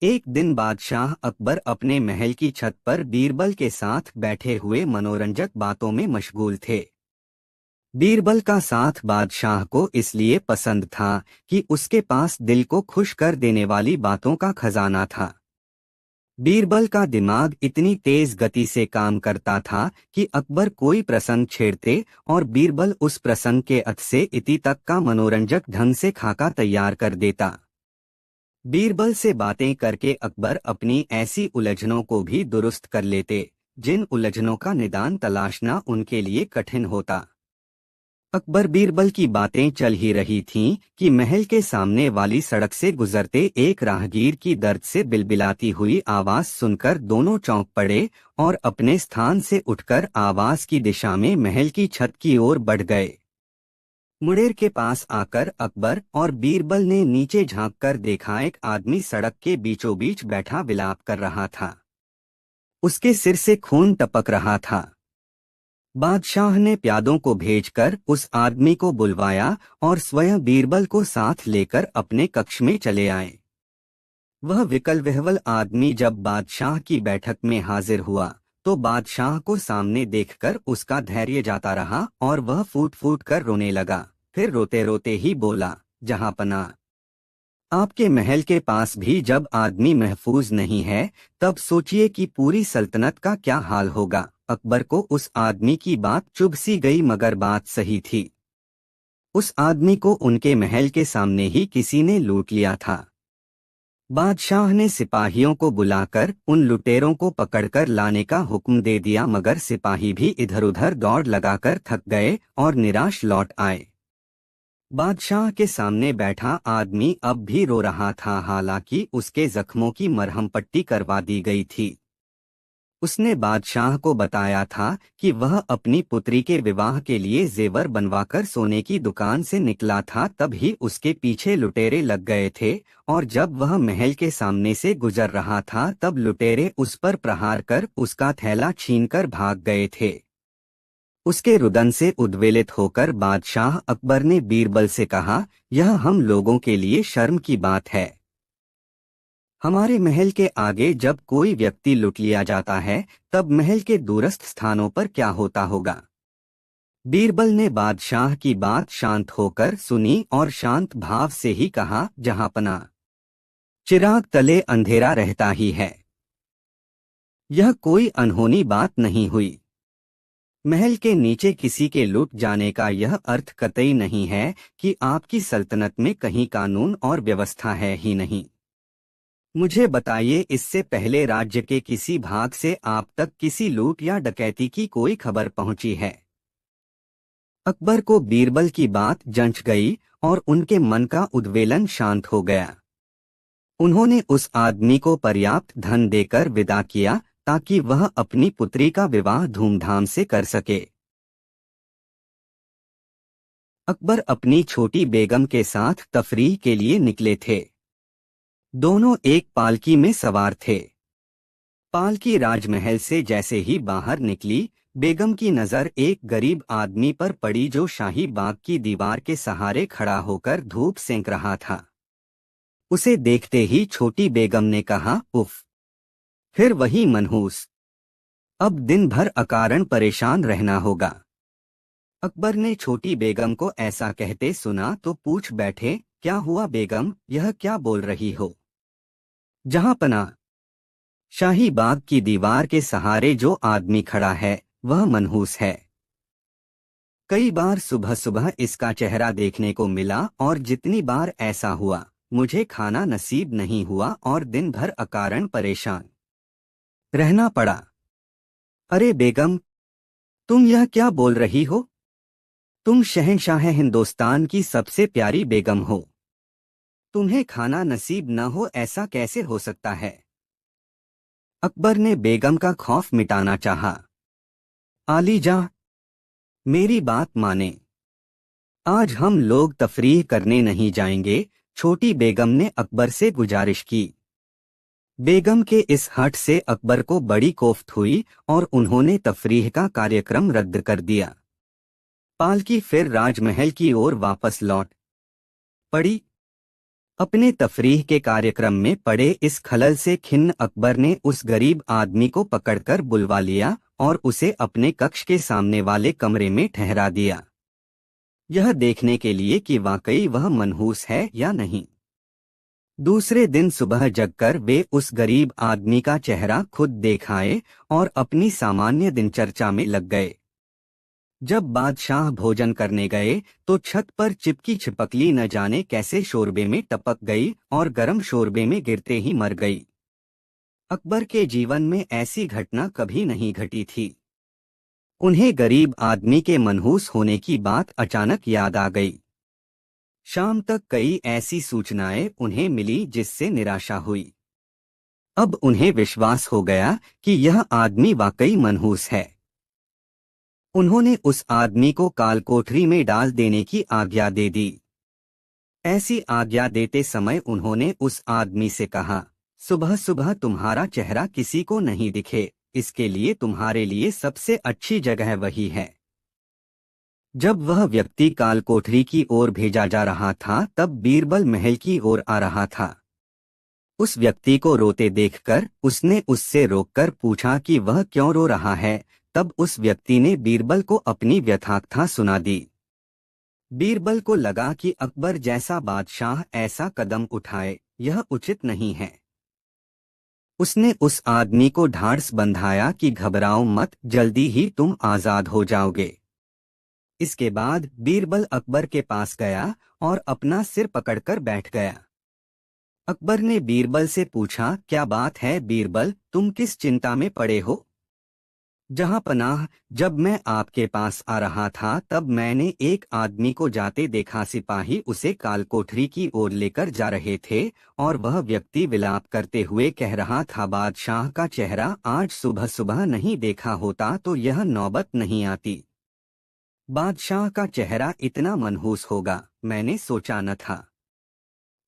एक दिन बादशाह अकबर अपने महल की छत पर बीरबल के साथ बैठे हुए मनोरंजक बातों में मशगूल थे। बीरबल का साथ बादशाह को इसलिए पसंद था कि उसके पास दिल को खुश कर देने वाली बातों का खजाना था। बीरबल का दिमाग इतनी तेज गति से काम करता था कि अकबर कोई प्रसंग छेड़ते और बीरबल उस प्रसंग के अंत से इति तक का मनोरंजक ढंग से खाका तैयार कर देता। बीरबल से बातें करके अकबर अपनी ऐसी उलझनों को भी दुरुस्त कर लेते जिन उलझनों का निदान तलाशना उनके लिए कठिन होता। अकबर बीरबल की बातें चल ही रही थीं कि महल के सामने वाली सड़क से गुजरते एक राहगीर की दर्द से बिलबिलाती हुई आवाज सुनकर दोनों चौंक पड़े और अपने स्थान से उठकर आवाज की दिशा में महल की छत की ओर बढ़ गए। मुड़ेर के पास आकर अकबर और बीरबल ने नीचे झांककर देखा, एक आदमी सड़क के बीचों बीच बैठा विलाप कर रहा था। उसके सिर से खून टपक रहा था। बादशाह ने प्यादों को भेजकर उस आदमी को बुलवाया और स्वयं बीरबल को साथ लेकर अपने कक्ष में चले आए। वह विकल विह्वल आदमी जब बादशाह की बैठक में हाजिर हुआ तो बादशाह को सामने देखकर उसका धैर्य जाता रहा और वह फूट फूट कर रोने लगा। फिर रोते रोते ही बोला, जहांपनाह, आपके महल के पास भी जब आदमी महफूज नहीं है तब सोचिए कि पूरी सल्तनत का क्या हाल होगा। अकबर को उस आदमी की बात चुभ सी गई, मगर बात सही थी। उस आदमी को उनके महल के सामने ही किसी ने लूट लिया था। बादशाह ने सिपाहियों को बुलाकर उन लुटेरों को पकड़कर लाने का हुक्म दे दिया, मगर सिपाही भी इधर उधर दौड़ लगाकर थक गए और निराश लौट आए। बादशाह के सामने बैठा आदमी अब भी रो रहा था, हालांकि उसके जख्मों की मरहम पट्टी करवा दी गई थी। उसने बादशाह को बताया था कि वह अपनी पुत्री के विवाह के लिए जेवर बनवाकर सोने की दुकान से निकला था, तभी उसके पीछे लुटेरे लग गए थे और जब वह महल के सामने से गुजर रहा था तब लुटेरे उस पर प्रहार कर उसका थैला छीनकर भाग गए थे। उसके रुदन से उद्वेलित होकर बादशाह अकबर ने बीरबल से कहा, यह हम लोगों के लिए शर्म की बात है। हमारे महल के आगे जब कोई व्यक्ति लूट लिया जाता है तब महल के दूरस्थ स्थानों पर क्या होता होगा। बीरबल ने बादशाह की बात शांत होकर सुनी और शांत भाव से ही कहा, जहांपनाह, चिराग तले अंधेरा रहता ही है। यह कोई अनहोनी बात नहीं हुई। महल के नीचे किसी के लूट जाने का यह अर्थ कतई नहीं है कि आपकी सल्तनत में कहीं कानून और व्यवस्था है ही नहीं। मुझे बताइए, इससे पहले राज्य के किसी भाग से आप तक किसी लूट या डकैती की कोई खबर पहुंची है? अकबर को बीरबल की बात जंच गई और उनके मन का उद्वेलन शांत हो गया। उन्होंने उस आदमी को पर्याप्त धन देकर विदा किया ताकि वह अपनी पुत्री का विवाह धूमधाम से कर सके। अकबर अपनी छोटी बेगम के साथ तफरीह के लिए निकले थे। दोनों एक पालकी में सवार थे। पालकी राजमहल से जैसे ही बाहर निकली, बेगम की नजर एक गरीब आदमी पर पड़ी जो शाही बाग की दीवार के सहारे खड़ा होकर धूप सेंक रहा था। उसे देखते ही छोटी बेगम ने कहा, उफ, फिर वही मनहूस, अब दिन भर अकारण परेशान रहना होगा। अकबर ने छोटी बेगम को ऐसा कहते सुना तो पूछ बैठे, क्या हुआ बेगम, यह क्या बोल रही हो? जहांपनाह, शाही बाग की दीवार के सहारे जो आदमी खड़ा है वह मनहूस है। कई बार सुबह सुबह इसका चेहरा देखने को मिला और जितनी बार ऐसा हुआ मुझे खाना नसीब नहीं हुआ और दिन भर अकारण परेशान रहना पड़ा। अरे बेगम, तुम यह क्या बोल रही हो? तुम शहंशाह हिंदुस्तान की सबसे प्यारी बेगम हो। तुम्हें खाना नसीब न हो ऐसा कैसे हो सकता है? अकबर ने बेगम का खौफ मिटाना चाहा। आलीजा, मेरी बात माने, आज हम लोग तफरीह करने नहीं जाएंगे, छोटी बेगम ने अकबर से गुजारिश की। बेगम के इस हठ से अकबर को बड़ी कोफ्त हुई और उन्होंने तफरीह का कार्यक्रम रद्द कर दिया। पालकी फिर राजमहल की ओर वापस लौट पड़ी। अपने तफरीह के कार्यक्रम में पड़े इस खलल से खिन्न अकबर ने उस गरीब आदमी को पकड़कर बुलवा लिया और उसे अपने कक्ष के सामने वाले कमरे में ठहरा दिया, यह देखने के लिए कि वाकई वह मनहूस है या नहीं। दूसरे दिन सुबह जगकर वे उस गरीब आदमी का चेहरा खुद देख आए और अपनी सामान्य दिनचर्या में लग गए। जब बादशाह भोजन करने गए तो छत पर चिपकी छिपकली न जाने कैसे शोरबे में टपक गई और गर्म शोरबे में गिरते ही मर गई। अकबर के जीवन में ऐसी घटना कभी नहीं घटी थी। उन्हें गरीब आदमी के मनहूस होने की बात अचानक याद आ गई। शाम तक कई ऐसी सूचनाएं उन्हें मिली जिससे निराशा हुई। अब उन्हें विश्वास हो गया कि यह आदमी वाकई मनहूस है। उन्होंने उस आदमी को कालकोठरी में डाल देने की आज्ञा दे दी। ऐसी आज्ञा देते समय उन्होंने उस आदमी से कहा, सुबह सुबह तुम्हारा चेहरा किसी को नहीं दिखे, इसके लिए तुम्हारे लिए सबसे अच्छी जगह वही है। जब वह व्यक्ति कालकोठरी की ओर भेजा जा रहा था तब बीरबल महल की ओर आ रहा था। उस व्यक्ति को रोते देखकर उसने उससे रोककर पूछा कि वह क्यों रो रहा है। तब उस व्यक्ति ने बीरबल को अपनी व्यथाकथा सुना दी। बीरबल को लगा कि अकबर जैसा बादशाह ऐसा कदम उठाए यह उचित नहीं है। उसने उस आदमी को ढाढ़स बंधाया कि घबराओ मत, जल्दी ही तुम आजाद हो जाओगे। इसके बाद बीरबल अकबर के पास गया और अपना सिर पकड़कर बैठ गया। अकबर ने बीरबल से पूछा, क्या बात है बीरबल, तुम किस चिंता में पड़े हो? जहां पनाह, जब मैं आपके पास आ रहा था तब मैंने एक आदमी को जाते देखा। सिपाही उसे कालकोठरी की ओर लेकर जा रहे थे और वह व्यक्ति विलाप करते हुए कह रहा था, बादशाह का चेहरा आज सुबह सुबह नहीं देखा होता तो यह नौबत नहीं आती। बादशाह का चेहरा इतना मनहूस होगा मैंने सोचा न था।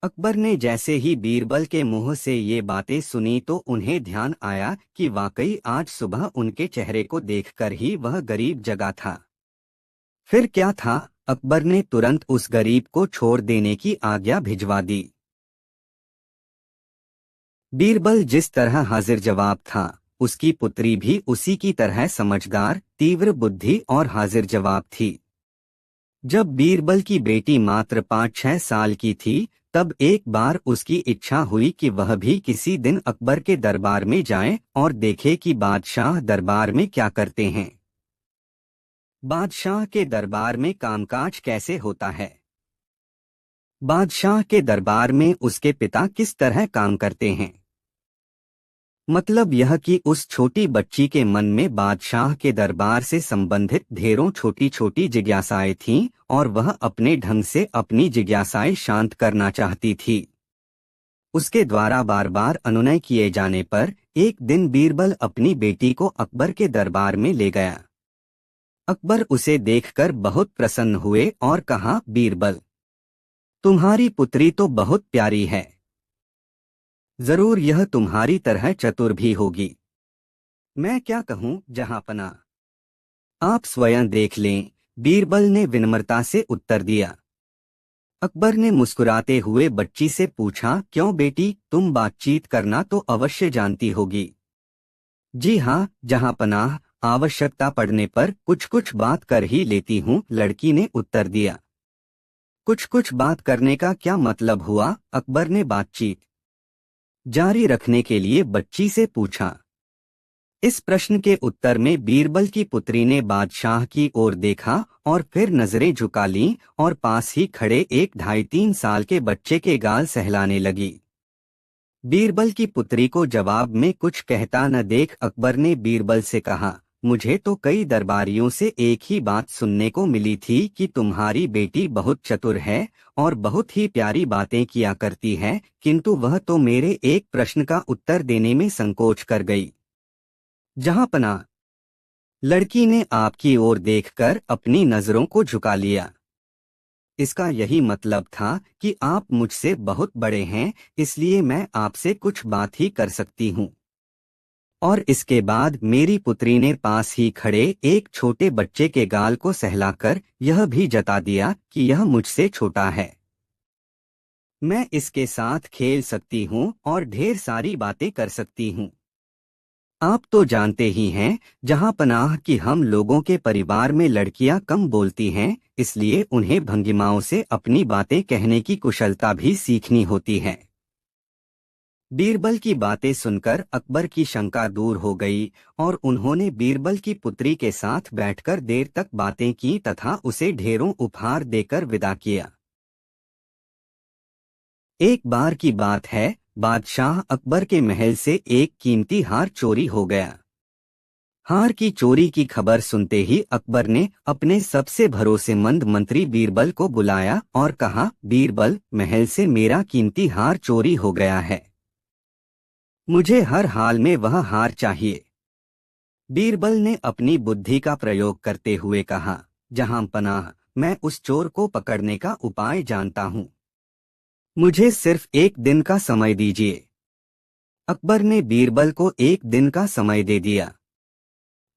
अकबर ने जैसे ही बीरबल के मुंह से ये बातें सुनी तो उन्हें ध्यान आया कि वाकई आज सुबह उनके चेहरे को देखकर ही वह गरीब जगा था। फिर क्या था, अकबर ने तुरंत उस गरीब को छोड़ देने की आज्ञा भिजवा दी। बीरबल जिस तरह हाजिर जवाब था, उसकी पुत्री भी उसी की तरह समझदार, तीव्र बुद्धि और हाजिर जवाब थी। जब बीरबल की बेटी मात्र 5-6 साल की थी तब एक बार उसकी इच्छा हुई कि वह भी किसी दिन अकबर के दरबार में जाए और देखे कि बादशाह दरबार में क्या करते हैं। बादशाह के दरबार में कामकाज कैसे होता है, बादशाह के दरबार में उसके पिता किस तरह काम करते हैं। मतलब यह कि उस छोटी बच्ची के मन में बादशाह के दरबार से संबंधित ढेरों छोटी छोटी जिज्ञासाएं थीं और वह अपने ढंग से अपनी जिज्ञासाएं शांत करना चाहती थी। उसके द्वारा बार बार अनुनय किए जाने पर एक दिन बीरबल अपनी बेटी को अकबर के दरबार में ले गया। अकबर उसे देखकर बहुत प्रसन्न हुए और कहा, बीरबल, तुम्हारी पुत्री तो बहुत प्यारी है, जरूर यह तुम्हारी तरह चतुर भी होगी। मैं क्या कहूँ जहांपना, आप स्वयं देख लें, बीरबल ने विनम्रता से उत्तर दिया। अकबर ने मुस्कुराते हुए बच्ची से पूछा, क्यों बेटी, तुम बातचीत करना तो अवश्य जानती होगी। जी हाँ जहांपनाह, आवश्यकता पड़ने पर कुछ कुछ बात कर ही लेती हूँ, लड़की ने उत्तर दिया। कुछ कुछ बात करने का क्या मतलब हुआ? अकबर ने बातचीत जारी रखने के लिए बच्ची से पूछा। इस प्रश्न के उत्तर में बीरबल की पुत्री ने बादशाह की ओर देखा और फिर नजरें झुका लीं और पास ही खड़े 1-2.5-3 साल के बच्चे के गाल सहलाने लगी। बीरबल की पुत्री को जवाब में कुछ कहता न देख अकबर ने बीरबल से कहा, मुझे तो कई दरबारियों से एक ही बात सुनने को मिली थी कि तुम्हारी बेटी बहुत चतुर है और बहुत ही प्यारी बातें किया करती है, किंतु वह तो मेरे एक प्रश्न का उत्तर देने में संकोच कर गई। जहांपना, लड़की ने आपकी ओर देखकर अपनी नजरों को झुका लिया। इसका यही मतलब था कि आप मुझसे बहुत बड़े हैं, इसलिए मैं आपसे कुछ बात ही कर सकती हूँ। और इसके बाद मेरी पुत्री ने पास ही खड़े एक छोटे बच्चे के गाल को सहलाकर यह भी जता दिया कि यह मुझसे छोटा है। मैं इसके साथ खेल सकती हूँ और ढेर सारी बातें कर सकती हूँ। आप तो जानते ही हैं जहाँ पनाह कि हम लोगों के परिवार में लड़कियां कम बोलती हैं, इसलिए उन्हें भंगिमाओं से अपनी बातें कहने की कुशलता भी सीखनी होती है। बीरबल की बातें सुनकर अकबर की शंका दूर हो गई और उन्होंने बीरबल की पुत्री के साथ बैठकर देर तक बातें की तथा उसे ढेरों उपहार देकर विदा किया। एक बार की बात है, बादशाह अकबर के महल से एक कीमती हार चोरी हो गया। हार की चोरी की खबर सुनते ही अकबर ने अपने सबसे भरोसेमंद मंत्री बीरबल को बुलाया और कहा, बीरबल, महल से मेरा कीमती हार चोरी हो गया है। मुझे हर हाल में वह हार चाहिए। बीरबल ने अपनी बुद्धि का प्रयोग करते हुए कहा, जहां पनाह, मैं उस चोर को पकड़ने का उपाय जानता हूँ। मुझे सिर्फ एक दिन का समय दीजिए। अकबर ने बीरबल को एक दिन का समय दे दिया।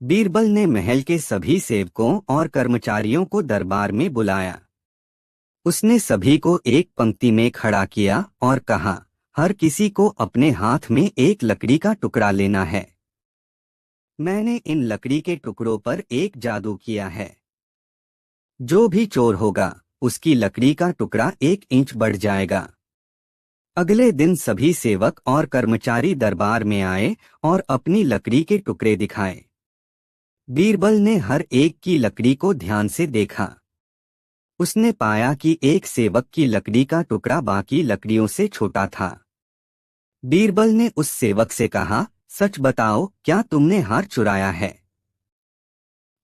बीरबल ने महल के सभी सेवकों और कर्मचारियों को दरबार में बुलाया। उसने सभी को एक पंक्ति में खड़ा किया और कहा, हर किसी को अपने हाथ में एक लकड़ी का टुकड़ा लेना है। मैंने इन लकड़ी के टुकड़ों पर एक जादू किया है। जो भी चोर होगा, उसकी लकड़ी का टुकड़ा 1 इंच बढ़ जाएगा। अगले दिन सभी सेवक और कर्मचारी दरबार में आए और अपनी लकड़ी के टुकड़े दिखाए। बीरबल ने हर एक की लकड़ी को ध्यान से देखा। उसने पाया कि एक सेवक की लकड़ी का टुकड़ा बाकी लकड़ियों से छोटा था। बीरबल ने उस सेवक से कहा, सच बताओ, क्या तुमने हार चुराया है?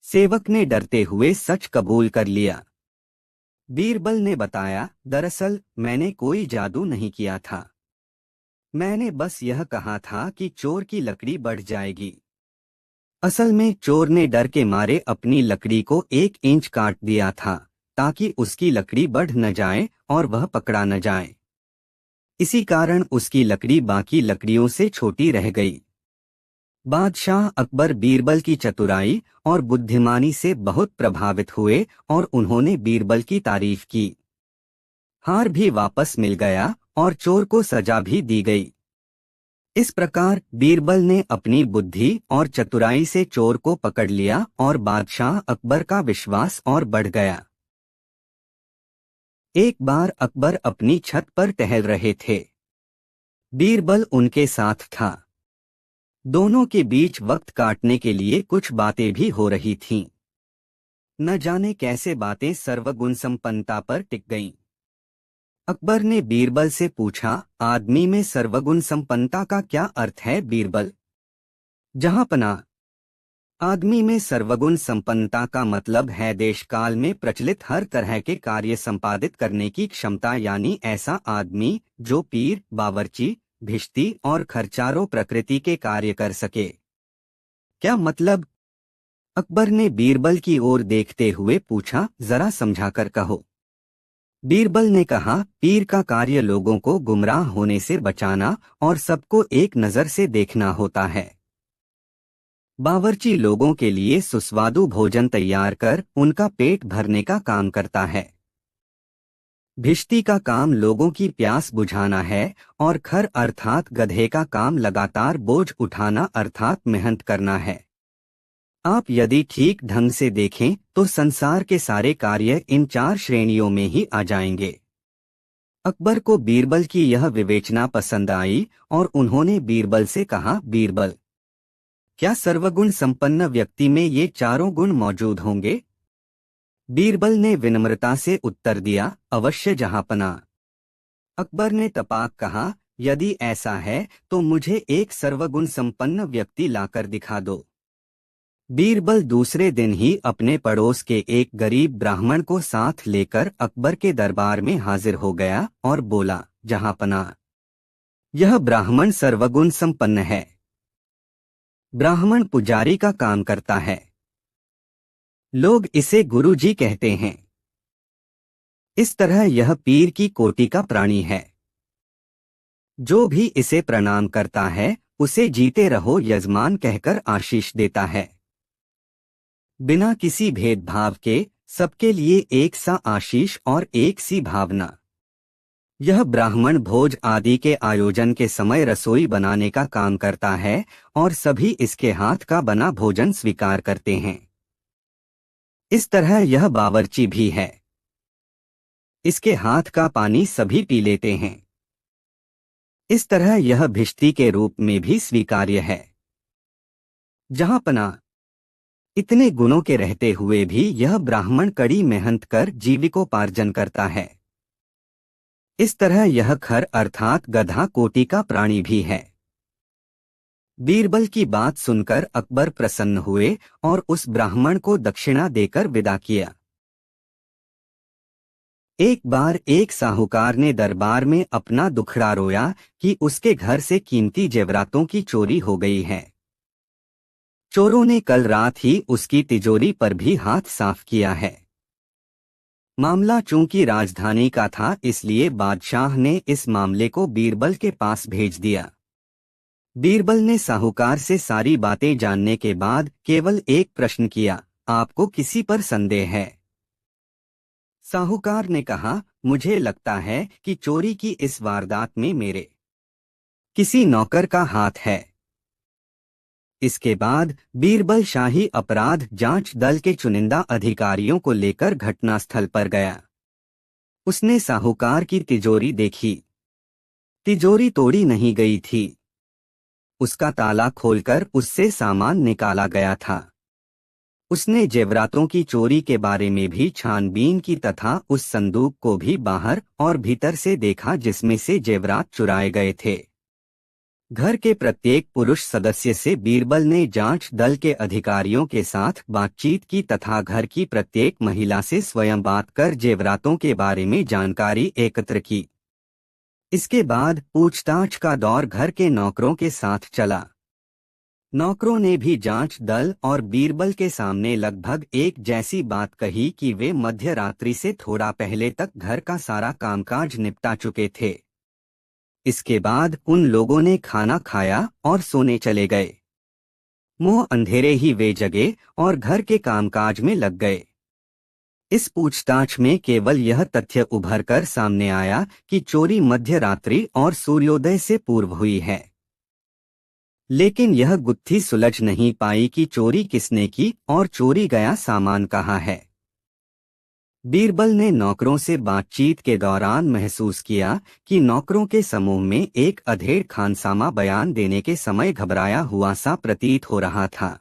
सेवक ने डरते हुए सच कबूल कर लिया। बीरबल ने बताया, दरअसल मैंने कोई जादू नहीं किया था। मैंने बस यह कहा था कि चोर की लकड़ी बढ़ जाएगी। असल में चोर ने डर के मारे अपनी लकड़ी को 1 इंच काट दिया था, ताकि उसकी लकड़ी बढ़ न जाए और वह पकड़ा न जाए। इसी कारण उसकी लकड़ी बाकी लकड़ियों से छोटी रह गई। बादशाह अकबर बीरबल की चतुराई और बुद्धिमानी से बहुत प्रभावित हुए और उन्होंने बीरबल की तारीफ की। हार भी वापस मिल गया और चोर को सजा भी दी गई। इस प्रकार बीरबल ने अपनी बुद्धि और चतुराई से चोर को पकड़ लिया और बादशाह अकबर का विश्वास और बढ़ गया। एक बार अकबर अपनी छत पर टहल रहे थे। बीरबल उनके साथ था। दोनों के बीच वक्त काटने के लिए कुछ बातें भी हो रही थीं। न जाने कैसे बातें सर्वगुण संपन्नता पर टिक गईं। अकबर ने बीरबल से पूछा, आदमी में सर्वगुण संपन्नता का क्या अर्थ है बीरबल? जहांपनाह, आदमी में सर्वगुण संपन्नता का मतलब है देश काल में प्रचलित हर तरह के कार्य संपादित करने की क्षमता, यानी ऐसा आदमी जो पीर, बावर्ची, भिश्ती और खर्चारों प्रकृति के कार्य कर सके। क्या मतलब? अकबर ने बीरबल की ओर देखते हुए पूछा, जरा समझाकर कहो। बीरबल ने कहा, पीर का कार्य लोगों को गुमराह होने से बचाना और सबको एक नजर से देखना होता है। बावर्ची लोगों के लिए सुस्वादु भोजन तैयार कर उनका पेट भरने का काम करता है। भिश्ती का काम लोगों की प्यास बुझाना है और खर अर्थात गधे का काम लगातार बोझ उठाना अर्थात मेहनत करना है। आप यदि ठीक ढंग से देखें तो संसार के सारे कार्य इन 4 श्रेणियों में ही आ जाएंगे। अकबर को बीरबल की यह विवेचना पसंद आई और उन्होंने बीरबल से कहा, बीरबल, क्या सर्वगुण संपन्न व्यक्ति में ये चारों गुण मौजूद होंगे? बीरबल ने विनम्रता से उत्तर दिया, अवश्य जहांपनाह। अकबर ने तपाक कहा, यदि ऐसा है तो मुझे एक सर्वगुण संपन्न व्यक्ति लाकर दिखा दो। बीरबल दूसरे दिन ही अपने पड़ोस के एक गरीब ब्राह्मण को साथ लेकर अकबर के दरबार में हाजिर हो गया और बोला, जहांपनाह, यह ब्राह्मण सर्वगुण संपन्न है। ब्राह्मण पुजारी का काम करता है। लोग इसे गुरुजी कहते हैं। इस तरह यह पीर की कोटि का प्राणी है। जो भी इसे प्रणाम करता है उसे जीते रहो यजमान कहकर आशीष देता है। बिना किसी भेदभाव के सबके लिए एक सा आशीष और एक सी भावना। यह ब्राह्मण भोज आदि के आयोजन के समय रसोई बनाने का काम करता है और सभी इसके हाथ का बना भोजन स्वीकार करते हैं। इस तरह यह बावर्ची भी है। इसके हाथ का पानी सभी पी लेते हैं। इस तरह यह भिश्ती के रूप में भी स्वीकार्य है। जहांपना इतने गुणों के रहते हुए भी यह ब्राह्मण कड़ी मेहनत कर जीविकोपार्जन करता है। इस तरह यह खर अर्थात गधा कोटि का प्राणी भी है। बीरबल की बात सुनकर अकबर प्रसन्न हुए और उस ब्राह्मण को दक्षिणा देकर विदा किया। एक बार एक साहूकार ने दरबार में अपना दुखड़ा रोया कि उसके घर से कीमती जेवरातों की चोरी हो गई है। चोरों ने कल रात ही उसकी तिजोरी पर भी हाथ साफ किया है। मामला चूंकि राजधानी का था, इसलिए बादशाह ने इस मामले को बीरबल के पास भेज दिया। बीरबल ने साहूकार से सारी बातें जानने के बाद केवल एक प्रश्न किया, आपको किसी पर संदेह है? साहूकार ने कहा, मुझे लगता है कि चोरी की इस वारदात में मेरे किसी नौकर का हाथ है। इसके बाद बीरबल शाही अपराध जांच दल के चुनिंदा अधिकारियों को लेकर घटनास्थल पर गया। उसने साहूकार की तिजोरी देखी। तिजोरी तोड़ी नहीं गई थी। उसका ताला खोलकर उससे सामान निकाला गया था। उसने जेवरातों की चोरी के बारे में भी छानबीन की तथा उस संदूक को भी बाहर और भीतर से देखा जिसमें से जेवरात चुराए गए थे। घर के प्रत्येक पुरुष सदस्य से बीरबल ने जांच दल के अधिकारियों के साथ बातचीत की तथा घर की प्रत्येक महिला से स्वयं बात कर जेवरातों के बारे में जानकारी एकत्र की। इसके बाद पूछताछ का दौर घर के नौकरों के साथ चला। नौकरों ने भी जांच दल और बीरबल के सामने लगभग एक जैसी बात कही कि वे मध्य रात्रि से थोड़ा पहले तक घर का सारा कामकाज निपटा चुके थे। इसके बाद उन लोगों ने खाना खाया और सोने चले गए। मुंह अंधेरे ही वे जगे और घर के कामकाज में लग गए। इस पूछताछ में केवल यह तथ्य उभर कर सामने आया कि चोरी मध्य रात्रि और सूर्योदय से पूर्व हुई है। लेकिन यह गुत्थी सुलझ नहीं पाई कि चोरी किसने की और चोरी गया सामान कहाँ है। बीरबल ने नौकरों से बातचीत के दौरान महसूस किया कि नौकरों के समूह में एक अधेड़ खानसामा बयान देने के समय घबराया हुआ सा प्रतीत हो रहा था।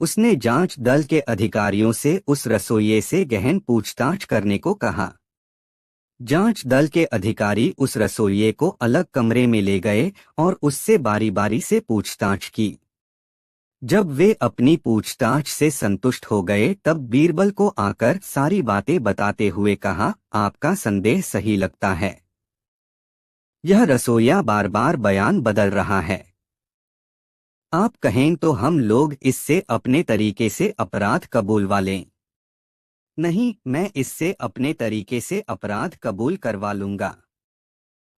उसने जांच दल के अधिकारियों से उस रसोइये से गहन पूछताछ करने को कहा। जांच दल के अधिकारी उस रसोइये को अलग कमरे में ले गए और उससे बारी बारी से पूछताछ की। जब वे अपनी पूछताछ से संतुष्ट हो गए तब बीरबल को आकर सारी बातें बताते हुए कहा, आपका संदेह सही लगता है। यह रसोइया बार बार बयान बदल रहा है। आप कहें तो हम लोग इससे अपने तरीके से अपराध कबूलवा लें। नहीं, मैं इससे अपने तरीके से अपराध कबूल करवा लूंगा।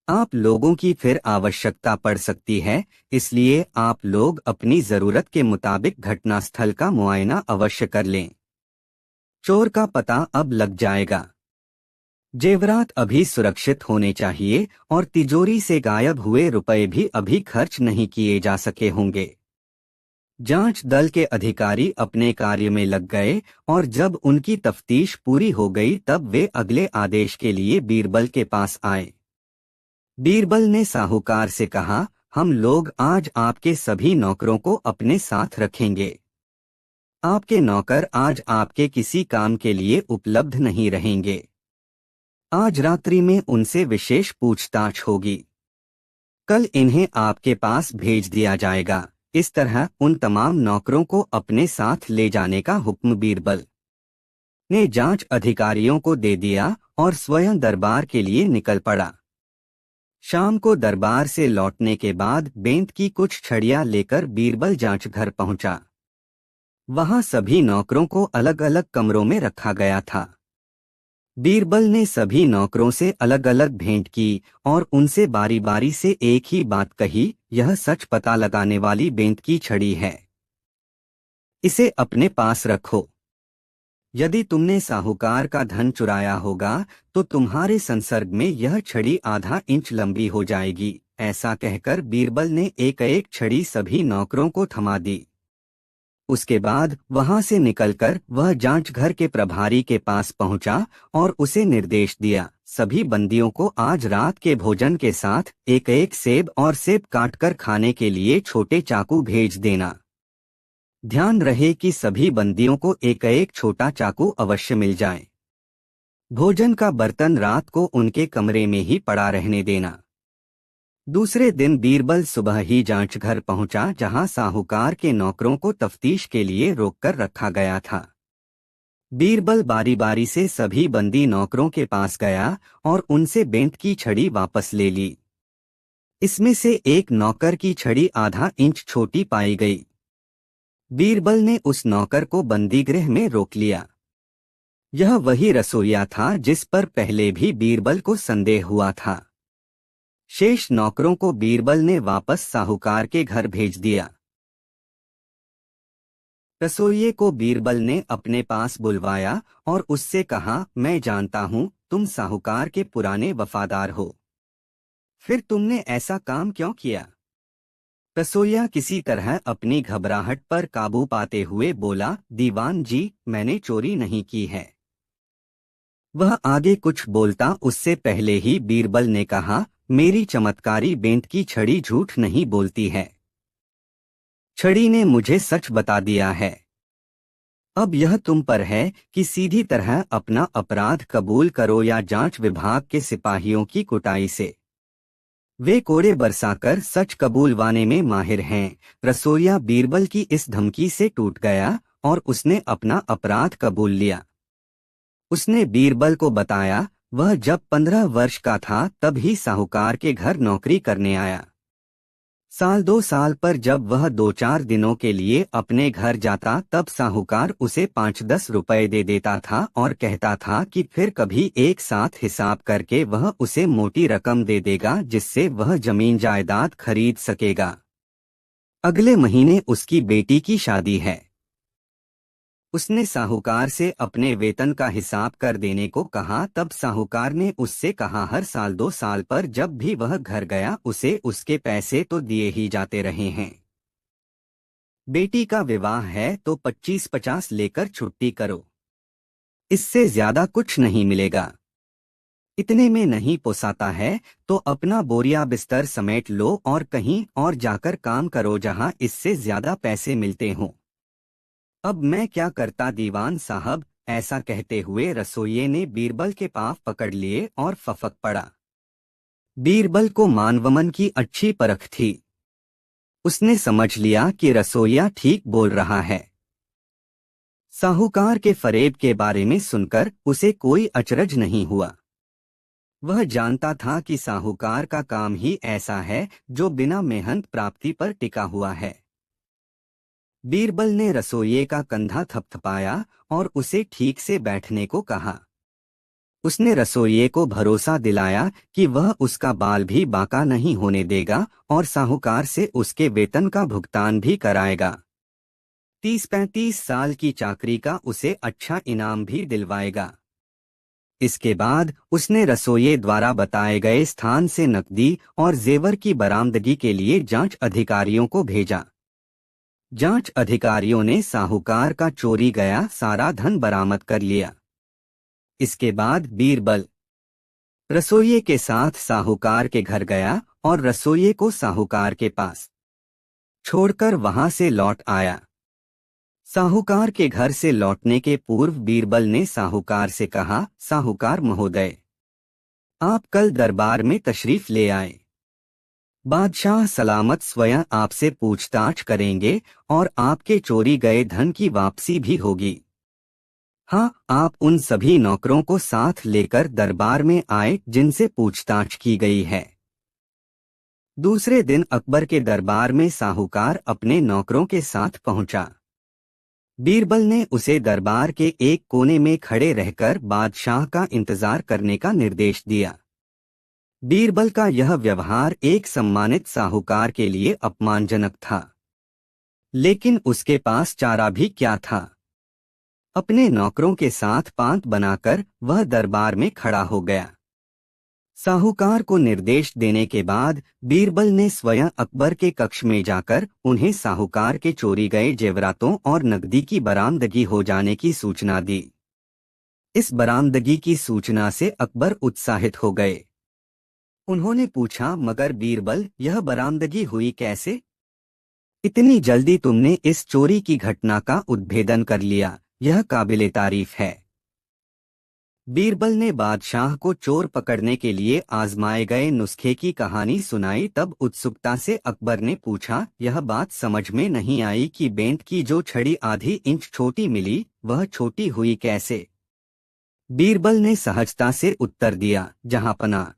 आप लोगों की फिर आवश्यकता पड़ सकती है, इसलिए आप लोग अपनी जरूरत के मुताबिक घटनास्थल का मुआयना अवश्य कर लें। चोर का पता अब लग जाएगा। जेवरात अभी सुरक्षित होने चाहिए और तिजोरी से गायब हुए रुपए भी अभी खर्च नहीं किए जा सके होंगे। जांच दल के अधिकारी अपने कार्य में लग गए और जब उनकी तफ्तीश पूरी हो गई तब वे अगले आदेश के लिए बीरबल के पास आए। बीरबल ने साहूकार से कहा, हम लोग आज आपके सभी नौकरों को अपने साथ रखेंगे। आपके नौकर आज आपके किसी काम के लिए उपलब्ध नहीं रहेंगे। आज रात्रि में उनसे विशेष पूछताछ होगी। कल इन्हें आपके पास भेज दिया जाएगा। इस तरह उन तमाम नौकरों को अपने साथ ले जाने का हुक्म बीरबल ने जांच अधिकारियों को दे दिया और स्वयं दरबार के लिए निकल पड़ा। शाम को दरबार से लौटने के बाद बेंत की कुछ छड़ियां लेकर बीरबल जांच घर पहुंचा। वहां सभी नौकरों को अलग अलग कमरों में रखा गया था। बीरबल ने सभी नौकरों से अलग अलग भेंट की और उनसे बारी बारी से एक ही बात कही, यह सच पता लगाने वाली बेंत की छड़ी है। इसे अपने पास रखो। यदि तुमने साहूकार का धन चुराया होगा तो तुम्हारे संसर्ग में यह छड़ी आधा इंच लंबी हो जाएगी। ऐसा कहकर बीरबल ने एक एक छड़ी सभी नौकरों को थमा दी। उसके बाद वहां से निकलकर वह जांच घर के प्रभारी के पास पहुंचा और उसे निर्देश दिया, सभी बंदियों को आज रात के भोजन के साथ एक एक सेब और सेब काटकर खाने के लिए छोटे चाकू भेज देना। ध्यान रहे कि सभी बंदियों को एक एक छोटा चाकू अवश्य मिल जाए। भोजन का बर्तन रात को उनके कमरे में ही पड़ा रहने देना। दूसरे दिन बीरबल सुबह ही जांच घर पहुंचा, जहां साहूकार के नौकरों को तफ्तीश के लिए रोककर रखा गया था। बीरबल बारी बारी से सभी बंदी नौकरों के पास गया और उनसे बेंत की छड़ी वापस ले ली। इसमें से एक नौकर की छड़ी आधा इंच छोटी पाई गई। बीरबल ने उस नौकर को बंदीगृह में रोक लिया। यह वही रसोइया था जिस पर पहले भी बीरबल को संदेह हुआ था। शेष नौकरों को बीरबल ने वापस साहूकार के घर भेज दिया। रसोइये को बीरबल ने अपने पास बुलवाया और उससे कहा, मैं जानता हूं तुम साहूकार के पुराने वफादार हो, फिर तुमने ऐसा काम क्यों किया? रसोइया किसी तरह अपनी घबराहट पर काबू पाते हुए बोला, दीवान जी, मैंने चोरी नहीं की है। वह आगे कुछ बोलता उससे पहले ही बीरबल ने कहा, मेरी चमत्कारी बेंत की छड़ी झूठ नहीं बोलती है। छड़ी ने मुझे सच बता दिया है। अब यह तुम पर है कि सीधी तरह अपना अपराध कबूल करो या जांच विभाग के सिपाहियों की कुटाई से। वे कोड़े बरसाकर सच कबूलवाने में माहिर हैं। रसोइया बीरबल की इस धमकी से टूट गया और उसने अपना अपराध कबूल लिया। उसने बीरबल को बताया, वह जब 15 वर्ष का था तब ही साहूकार के घर नौकरी करने आया। साल 2 साल पर जब वह 2-4 दिनों के लिए अपने घर जाता तब साहूकार उसे 5-10 रुपए दे देता था और कहता था कि फिर कभी एक साथ हिसाब करके वह उसे मोटी रकम दे देगा जिससे वह जमीन जायदाद खरीद सकेगा। अगले महीने उसकी बेटी की शादी है। उसने साहूकार से अपने वेतन का हिसाब कर देने को कहा। तब साहूकार ने उससे कहा, हर साल 2 साल पर जब भी वह घर गया उसे उसके पैसे तो दिए ही जाते रहे हैं। बेटी का विवाह है तो 25-50 लेकर छुट्टी करो, इससे ज्यादा कुछ नहीं मिलेगा। इतने में नहीं पोसाता है तो अपना बोरिया बिस्तर समेट लो और कहीं और जाकर काम करो जहां इससे ज्यादा पैसे मिलते हों। अब मैं क्या करता दीवान साहब? ऐसा कहते हुए रसोइये ने बीरबल के पाँव पकड़ लिए और फफक पड़ा। बीरबल को मानवमन की अच्छी परख थी। उसने समझ लिया कि रसोइया ठीक बोल रहा है। साहूकार के फरेब के बारे में सुनकर उसे कोई अचरज नहीं हुआ। वह जानता था कि साहूकार का काम ही ऐसा है जो बिना मेहनत प्राप्ति पर टिका हुआ है। बीरबल ने रसोइये का कंधा थपथपाया और उसे ठीक से बैठने को कहा। उसने रसोइये को भरोसा दिलाया कि वह उसका बाल भी बांका नहीं होने देगा और साहूकार से उसके वेतन का भुगतान भी कराएगा। 30-35 साल की चाकरी का उसे अच्छा इनाम भी दिलवाएगा। इसके बाद उसने रसोइये द्वारा बताए गए स्थान से नकदी और जेवर की बरामदगी के लिए जांच अधिकारियों को भेजा। जांच अधिकारियों ने साहूकार का चोरी गया सारा धन बरामद कर लिया। इसके बाद बीरबल रसोइये के साथ साहूकार के घर गया और रसोइये को साहूकार के पास छोड़कर वहां से लौट आया। साहूकार के घर से लौटने के पूर्व बीरबल ने साहूकार से कहा, साहूकार महोदय, आप कल दरबार में तशरीफ ले आए। बादशाह सलामत स्वयं आपसे पूछताछ करेंगे और आपके चोरी गए धन की वापसी भी होगी। हाँ, आप उन सभी नौकरों को साथ लेकर दरबार में आए जिनसे पूछताछ की गई है। दूसरे दिन अकबर के दरबार में साहूकार अपने नौकरों के साथ पहुंचा। बीरबल ने उसे दरबार के एक कोने में खड़े रहकर बादशाह का इंतजार करने का निर्देश दिया। बीरबल का यह व्यवहार एक सम्मानित साहूकार के लिए अपमानजनक था, लेकिन उसके पास चारा भी क्या था। अपने नौकरों के साथ पांत बनाकर वह दरबार में खड़ा हो गया। साहूकार को निर्देश देने के बाद बीरबल ने स्वयं अकबर के कक्ष में जाकर उन्हें साहूकार के चोरी गए जेवरातों और नकदी की बरामदगी हो जाने की सूचना दी। इस बरामदगी की सूचना से अकबर उत्साहित हो गए। उन्होंने पूछा, मगर बीरबल, यह बरामदगी हुई कैसे? इतनी जल्दी तुमने इस चोरी की घटना का उद्भेदन कर लिया, यह काबिले तारीफ है। बीरबल ने बादशाह को चोर पकड़ने के लिए आजमाए गए नुस्खे की कहानी सुनाई। तब उत्सुकता से अकबर ने पूछा, यह बात समझ में नहीं आई कि बेंत की जो छड़ी आधी इंच छोटी मिली, वह छोटी हुई कैसे? बीरबल ने सहजता से उत्तर दिया, जहांपना,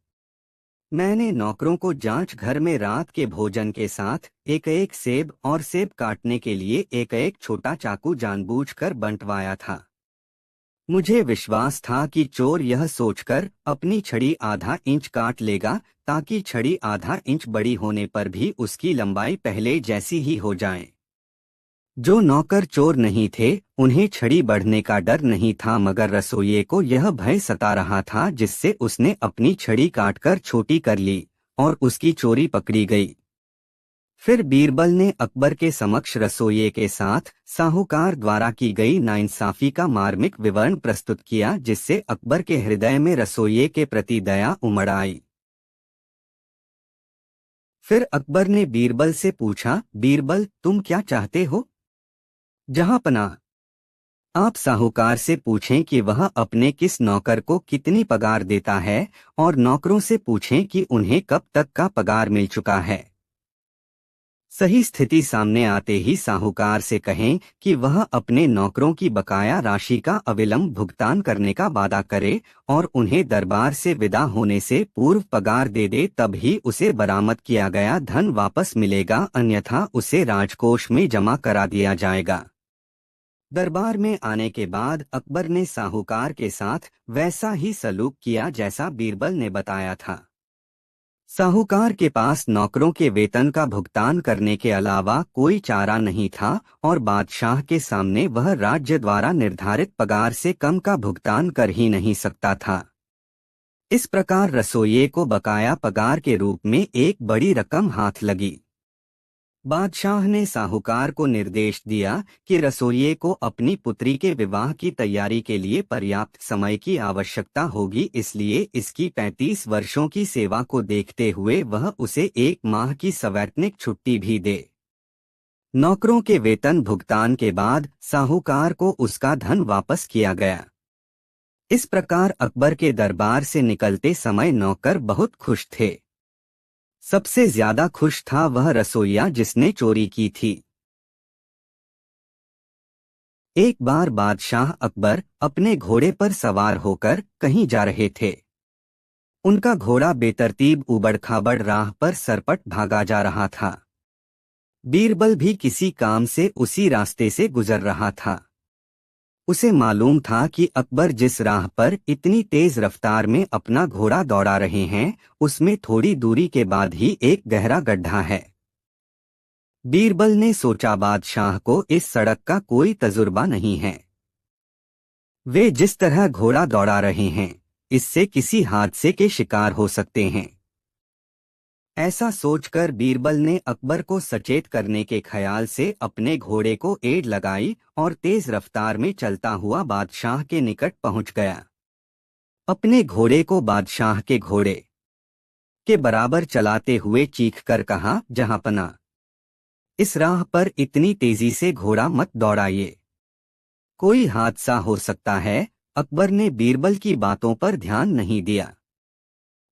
मैंने नौकरों को जांच घर में रात के भोजन के साथ एक एक सेब और सेब काटने के लिए एक एक छोटा चाकू जानबूझकर बंटवाया था। मुझे विश्वास था कि चोर यह सोचकर अपनी छड़ी आधा इंच काट लेगा ताकि छड़ी आधा इंच बड़ी होने पर भी उसकी लंबाई पहले जैसी ही हो जाए। जो नौकर चोर नहीं थे उन्हें छड़ी बढ़ने का डर नहीं था, मगर रसोइये को यह भय सता रहा था जिससे उसने अपनी छड़ी काटकर छोटी कर ली और उसकी चोरी पकड़ी गई। फिर बीरबल ने अकबर के समक्ष रसोइये के साथ साहूकार द्वारा की गई नाइंसाफी का मार्मिक विवरण प्रस्तुत किया, जिससे अकबर के हृदय में रसोइये के प्रति दया उमड़ आई। फिर अकबर ने बीरबल से पूछा, बीरबल, तुम क्या चाहते हो? जहांपनाह, आप साहूकार से पूछें कि वह अपने किस नौकर को कितनी पगार देता है और नौकरों से पूछें कि उन्हें कब तक का पगार मिल चुका है। सही स्थिति सामने आते ही साहूकार से कहें कि वह अपने नौकरों की बकाया राशि का अविलंब भुगतान करने का वादा करे और उन्हें दरबार से विदा होने से पूर्व पगार दे दे, तब ही उसे बरामद किया गया धन वापस मिलेगा, अन्यथा उसे राजकोष में जमा करा दिया जाएगा। दरबार में आने के बाद अकबर ने साहूकार के साथ वैसा ही सलूक किया जैसा बीरबल ने बताया था। साहूकार के पास नौकरों के वेतन का भुगतान करने के अलावा कोई चारा नहीं था और बादशाह के सामने वह राज्य द्वारा निर्धारित पगार से कम का भुगतान कर ही नहीं सकता था। इस प्रकार रसोइये को बकाया पगार के रूप में एक बड़ी रकम हाथ लगी। बादशाह ने साहूकार को निर्देश दिया कि रसोइये को अपनी पुत्री के विवाह की तैयारी के लिए पर्याप्त समय की आवश्यकता होगी, इसलिए इसकी 35 वर्षों की सेवा को देखते हुए वह उसे 1 माह की सवैतनिक छुट्टी भी दे। नौकरों के वेतन भुगतान के बाद साहूकार को उसका धन वापस किया गया। इस प्रकार अकबर के दरबार से निकलते समय नौकर बहुत खुश थे। सबसे ज्यादा खुश था वह रसोइया जिसने चोरी की थी। एक बार बादशाह अकबर अपने घोड़े पर सवार होकर कहीं जा रहे थे। उनका घोड़ा बेतरतीब उबड़-खाबड़ राह पर सरपट भागा जा रहा था। बीरबल भी किसी काम से उसी रास्ते से गुजर रहा था। उसे मालूम था कि अकबर जिस राह पर इतनी तेज रफ्तार में अपना घोड़ा दौड़ा रहे हैं, उसमें थोड़ी दूरी के बाद ही एक गहरा गड्ढा है। बीरबल ने सोचा, बादशाह को इस सड़क का कोई तजुर्बा नहीं है। वे जिस तरह घोड़ा दौड़ा रहे हैं, इससे किसी हादसे के शिकार हो सकते हैं। ऐसा सोचकर बीरबल ने अकबर को सचेत करने के ख्याल से अपने घोड़े को एड़ लगाई और तेज रफ्तार में चलता हुआ बादशाह के निकट पहुंच गया। अपने घोड़े को बादशाह के घोड़े के बराबर चलाते हुए चीखकर कहा, जहांपना, इस राह पर इतनी तेजी से घोड़ा मत दौड़ाइए, कोई हादसा हो सकता है। अकबर ने बीरबल की बातों पर ध्यान नहीं दिया।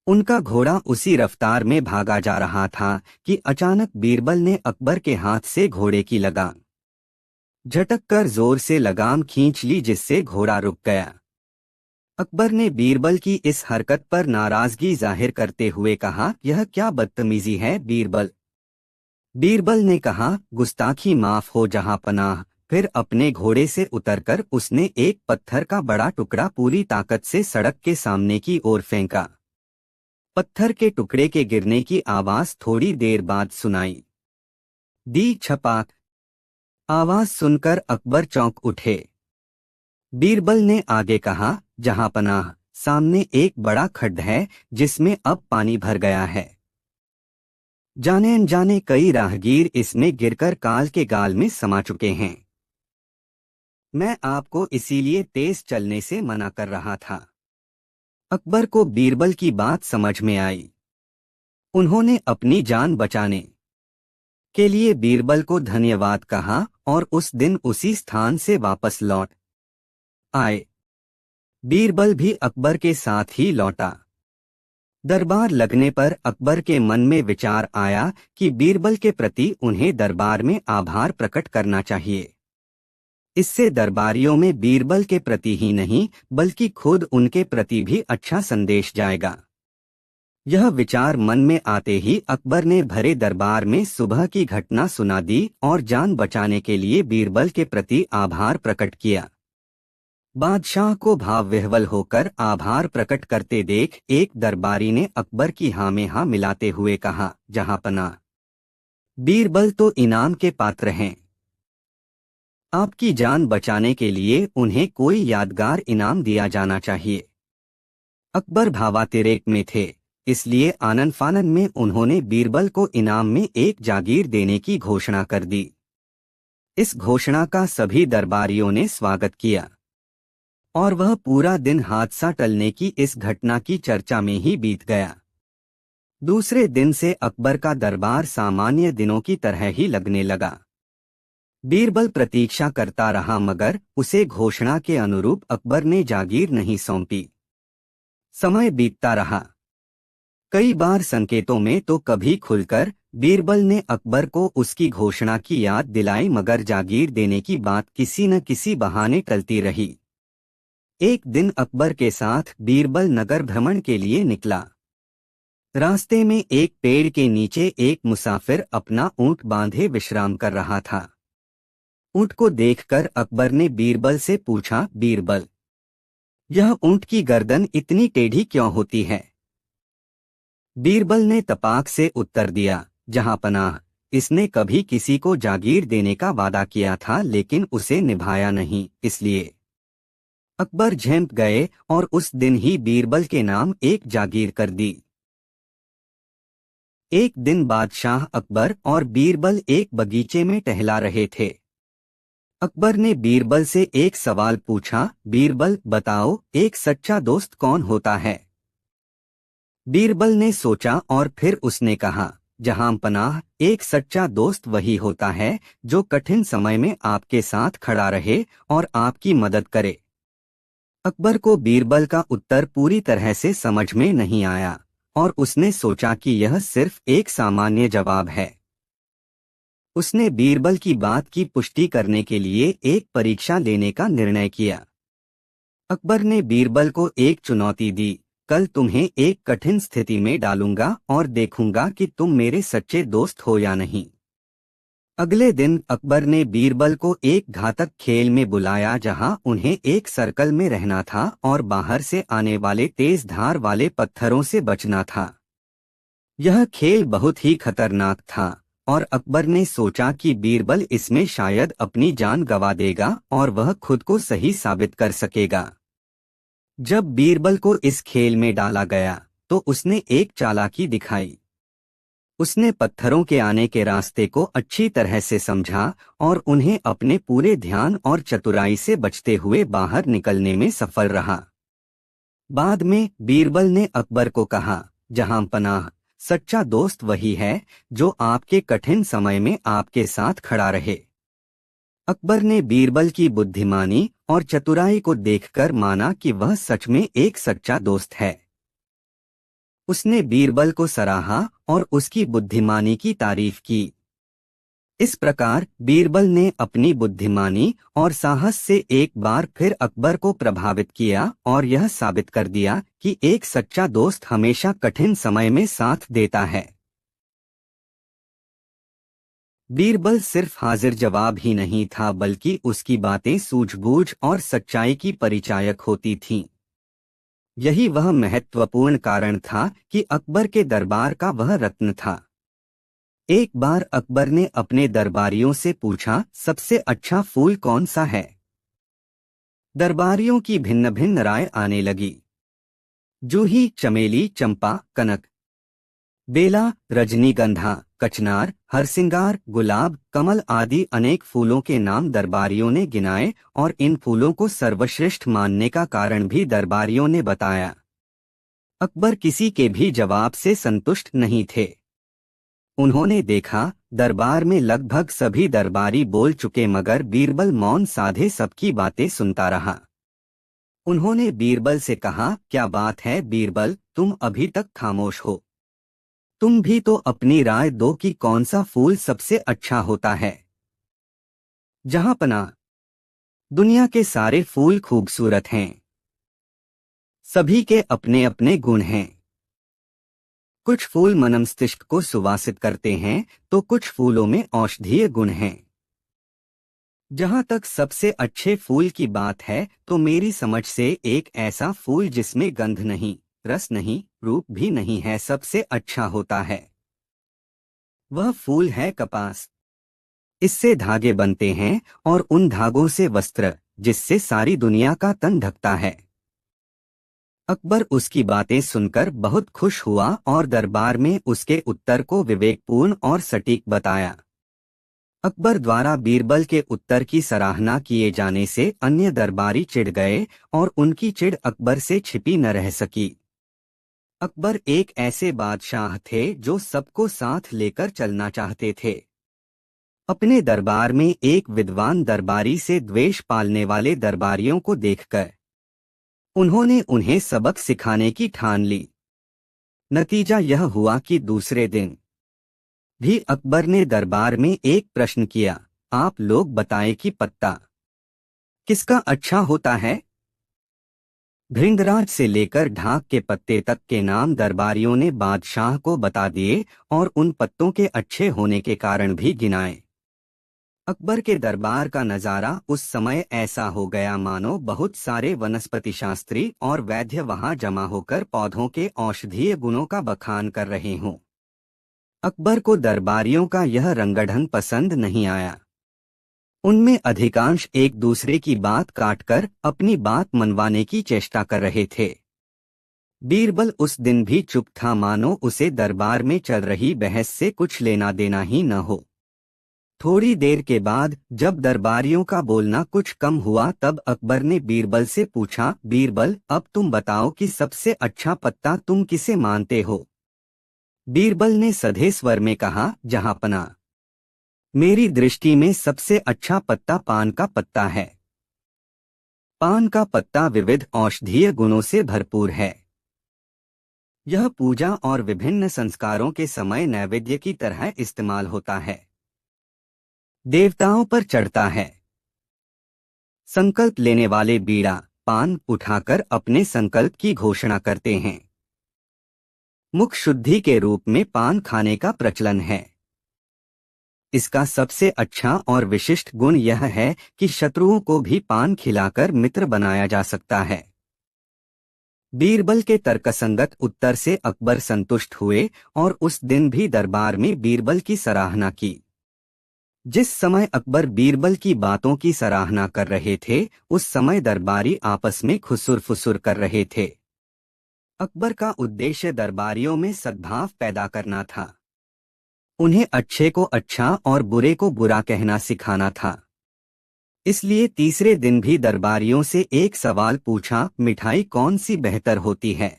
उनका घोड़ा उसी रफ्तार में भागा जा रहा था कि अचानक बीरबल ने अकबर के हाथ से घोड़े की लगाम झटक कर जोर से लगाम खींच ली, जिससे घोड़ा रुक गया। अकबर ने बीरबल की इस हरकत पर नाराजगी जाहिर करते हुए कहा, यह क्या बदतमीजी है बीरबल? बीरबल ने कहा, गुस्ताखी माफ हो जहांपनाह। फिर अपने घोड़े से उतरकर उसने एक पत्थर का बड़ा टुकड़ा पूरी ताकत से सड़क के सामने की ओर फेंका। पत्थर के टुकड़े के गिरने की आवाज थोड़ी देर बाद सुनाई दी। छपाक आवाज सुनकर अकबर चौंक उठे। बीरबल ने आगे कहा, जहां पनाह, सामने एक बड़ा खड्ड है जिसमें अब पानी भर गया है। जाने अनजाने कई राहगीर इसमें गिरकर काल के गाल में समा चुके हैं। मैं आपको इसीलिए तेज चलने से मना कर रहा था। अकबर को बीरबल की बात समझ में आई। उन्होंने अपनी जान बचाने के लिए बीरबल को धन्यवाद कहा और उस दिन उसी स्थान से वापस लौट आए। बीरबल भी अकबर के साथ ही लौटा। दरबार लगने पर अकबर के मन में विचार आया कि बीरबल के प्रति उन्हें दरबार में आभार प्रकट करना चाहिए। इससे दरबारियों में बीरबल के प्रति ही नहीं बल्कि खुद उनके प्रति भी अच्छा संदेश जाएगा। यह विचार मन में आते ही अकबर ने भरे दरबार में सुबह की घटना सुना दी और जान बचाने के लिए बीरबल के प्रति आभार प्रकट किया। बादशाह को भाव विह्वल होकर आभार प्रकट करते देख एक दरबारी ने अकबर की हाँ में हाँ मिलाते हुए कहा, जहां पनाह, बीरबल तो इनाम के पात्र हैं। आपकी जान बचाने के लिए उन्हें कोई यादगार इनाम दिया जाना चाहिए। अकबर भावातिरेक में थे, इसलिए आनन फानन में उन्होंने बीरबल को इनाम में एक जागीर देने की घोषणा कर दी। इस घोषणा का सभी दरबारियों ने स्वागत किया और वह पूरा दिन हादसा टलने की इस घटना की चर्चा में ही बीत गया। दूसरे दिन से अकबर का दरबार सामान्य दिनों की तरह ही लगने लगा। बीरबल प्रतीक्षा करता रहा मगर उसे घोषणा के अनुरूप अकबर ने जागीर नहीं सौंपी। समय बीतता रहा। कई बार संकेतों में तो कभी खुलकर बीरबल ने अकबर को उसकी घोषणा की याद दिलाई मगर जागीर देने की बात किसी न किसी बहाने टलती रही। एक दिन अकबर के साथ बीरबल नगर भ्रमण के लिए निकला। रास्ते में एक पेड़ के नीचे एक मुसाफिर अपना ऊंट बांधे विश्राम कर रहा था। ऊंट को देखकर अकबर ने बीरबल से पूछा, बीरबल, यह ऊंट की गर्दन इतनी टेढ़ी क्यों होती है? बीरबल ने तपाक से उत्तर दिया, जहां पनाह, इसने कभी किसी को जागीर देने का वादा किया था लेकिन उसे निभाया नहीं, इसलिए। अकबर झेंप गए और उस दिन ही बीरबल के नाम एक जागीर कर दी। एक दिन बादशाह अकबर और बीरबल एक बगीचे में टहला रहे थे। अकबर ने बीरबल से एक सवाल पूछा, बीरबल बताओ, एक सच्चा दोस्त कौन होता है? बीरबल ने सोचा और फिर उसने कहा, जहां पनाह, एक सच्चा दोस्त वही होता है जो कठिन समय में आपके साथ खड़ा रहे और आपकी मदद करे। अकबर को बीरबल का उत्तर पूरी तरह से समझ में नहीं आया और उसने सोचा कि यह सिर्फ एक सामान्य जवाब है। उसने बीरबल की बात की पुष्टि करने के लिए एक परीक्षा लेने का निर्णय किया। अकबर ने बीरबल को एक चुनौती दी, कल तुम्हें एक कठिन स्थिति में डालूंगा और देखूंगा कि तुम मेरे सच्चे दोस्त हो या नहीं। अगले दिन अकबर ने बीरबल को एक घातक खेल में बुलाया जहां उन्हें एक सर्कल में रहना था और बाहर से आने वाले तेज धार वाले पत्थरों से बचना था। यह खेल बहुत ही खतरनाक था और अकबर ने सोचा कि बीरबल इसमें शायद अपनी जान गंवा देगा और वह खुद को सही साबित कर सकेगा। जब बीरबल को इस खेल में डाला गया तो उसने एक चालाकी दिखाई। उसने पत्थरों के आने के रास्ते को अच्छी तरह से समझा और उन्हें अपने पूरे ध्यान और चतुराई से बचते हुए बाहर निकलने में सफल रहा। बाद में बीरबल ने अकबर को कहा, जहां पनाह, सच्चा दोस्त वही है जो आपके कठिन समय में आपके साथ खड़ा रहे। अकबर ने बीरबल की बुद्धिमानी और चतुराई को देखकर माना कि वह सच में एक सच्चा दोस्त है। उसने बीरबल को सराहा और उसकी बुद्धिमानी की तारीफ की। इस प्रकार बीरबल ने अपनी बुद्धिमानी और साहस से एक बार फिर अकबर को प्रभावित किया और यह साबित कर दिया कि एक सच्चा दोस्त हमेशा कठिन समय में साथ देता है। बीरबल सिर्फ हाजिर जवाब ही नहीं था बल्कि उसकी बातें सूझबूझ और सच्चाई की परिचायक होती थीं। यही वह महत्वपूर्ण कारण था कि अकबर के दरबार का वह रत्न था। एक बार अकबर ने अपने दरबारियों से पूछा, सबसे अच्छा फूल कौन सा है? दरबारियों की भिन्न भिन्न राय आने लगी। जूही, चमेली, चंपा, कनक, बेला, रजनीगंधा, कचनार, हरसिंगार, गुलाब, कमल आदि अनेक फूलों के नाम दरबारियों ने गिनाए और इन फूलों को सर्वश्रेष्ठ मानने का कारण भी दरबारियों ने बताया। अकबर किसी के भी जवाब से संतुष्ट नहीं थे। उन्होंने देखा दरबार में लगभग सभी दरबारी बोल चुके मगर बीरबल मौन साधे सबकी बातें सुनता रहा। उन्होंने बीरबल से कहा, क्या बात है बीरबल, तुम अभी तक खामोश हो? तुम भी तो अपनी राय दो कि कौन सा फूल सबसे अच्छा होता है। जहांपना, दुनिया के सारे फूल खूबसूरत हैं। सभी के अपने अपने गुण हैं। कुछ फूल मनमस्तिष्क को सुवासित करते हैं तो कुछ फूलों में औषधीय गुण हैं। जहां तक सबसे अच्छे फूल की बात है तो मेरी समझ से एक ऐसा फूल जिसमें गंध नहीं, रस नहीं, रूप भी नहीं है सबसे अच्छा होता है। वह फूल है कपास। इससे धागे बनते हैं और उन धागों से वस्त्र, जिससे सारी दुनिया का तन ढकता है। अकबर उसकी बातें सुनकर बहुत खुश हुआ और दरबार में उसके उत्तर को विवेकपूर्ण और सटीक बताया। अकबर द्वारा बीरबल के उत्तर की सराहना किए जाने से अन्य दरबारी चिढ़ गए और उनकी चिढ़ अकबर से छिपी न रह सकी। अकबर एक ऐसे बादशाह थे जो सबको साथ लेकर चलना चाहते थे। अपने दरबार में एक विद्वान दरबारी से द्वेष पालने वाले दरबारियों को देखकर उन्होंने उन्हें सबक सिखाने की ठान ली। नतीजा यह हुआ कि दूसरे दिन भी अकबर ने दरबार में एक प्रश्न किया, आप लोग बताएं कि पत्ता किसका अच्छा होता है? भृंगराज से लेकर ढाक के पत्ते तक के नाम दरबारियों ने बादशाह को बता दिए और उन पत्तों के अच्छे होने के कारण भी गिनाए। अकबर के दरबार का नजारा उस समय ऐसा हो गया मानो बहुत सारे वनस्पति शास्त्री और वैद्य वहां जमा होकर पौधों के औषधीय गुणों का बखान कर रहे हों। अकबर को दरबारियों का यह रंगढंग पसंद नहीं आया। उनमें अधिकांश एक दूसरे की बात काटकर अपनी बात मनवाने की चेष्टा कर रहे थे। बीरबल उस दिन भी चुप था मानो उसे दरबार में चल रही बहस से कुछ लेना देना ही न हो। थोड़ी देर के बाद जब दरबारियों का बोलना कुछ कम हुआ तब अकबर ने बीरबल से पूछा, बीरबल अब तुम बताओ कि सबसे अच्छा पत्ता तुम किसे मानते हो? बीरबल ने सधे स्वर में कहा, जहांपना, मेरी दृष्टि में सबसे अच्छा पत्ता पान का पत्ता है। पान का पत्ता विविध औषधीय गुणों से भरपूर है। यह पूजा और विभिन्न संस्कारों के समय नैवेद्य की तरह इस्तेमाल होता है। देवताओं पर चढ़ता है। संकल्प लेने वाले बीड़ा, पान उठाकर अपने संकल्प की घोषणा करते हैं। मुख शुद्धि के रूप में पान खाने का प्रचलन है। इसका सबसे अच्छा और विशिष्ट गुण यह है कि शत्रुओं को भी पान खिलाकर मित्र बनाया जा सकता है। बीरबल के तर्कसंगत उत्तर से अकबर संतुष्ट हुए और उस दिन भी दरबार में बीरबल की सराहना की। जिस समय अकबर बीरबल की बातों की सराहना कर रहे थे उस समय दरबारी आपस में खुसुर फुसुर कर रहे थे। अकबर का उद्देश्य दरबारियों में सद्भाव पैदा करना था। उन्हें अच्छे को अच्छा और बुरे को बुरा कहना सिखाना था। इसलिए तीसरे दिन भी दरबारियों से एक सवाल पूछा, मिठाई कौन सी बेहतर होती है?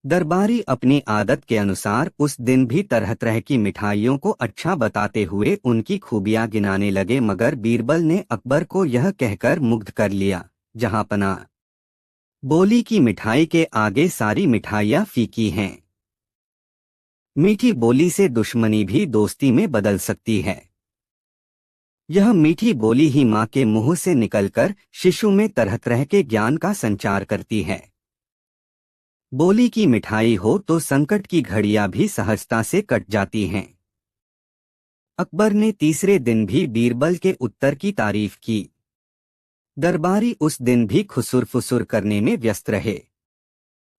दरबारी अपनी आदत के अनुसार उस दिन भी तरह तरह की मिठाइयों को अच्छा बताते हुए उनकी खूबियां गिनाने लगे मगर बीरबल ने अकबर को यह कहकर मुग्ध कर लिया, जहांपना, बोली की मिठाई के आगे सारी मिठाइयां फीकी हैं। मीठी बोली से दुश्मनी भी दोस्ती में बदल सकती है। यह मीठी बोली ही माँ के मुंह से निकलकर शिशु में तरह तरह के ज्ञान का संचार करती है। बोली की मिठाई हो तो संकट की घड़ियां भी सहजता से कट जाती हैं। अकबर ने तीसरे दिन भी बीरबल के उत्तर की तारीफ की। दरबारी उस दिन भी खुसुर फुसुर करने में व्यस्त रहे।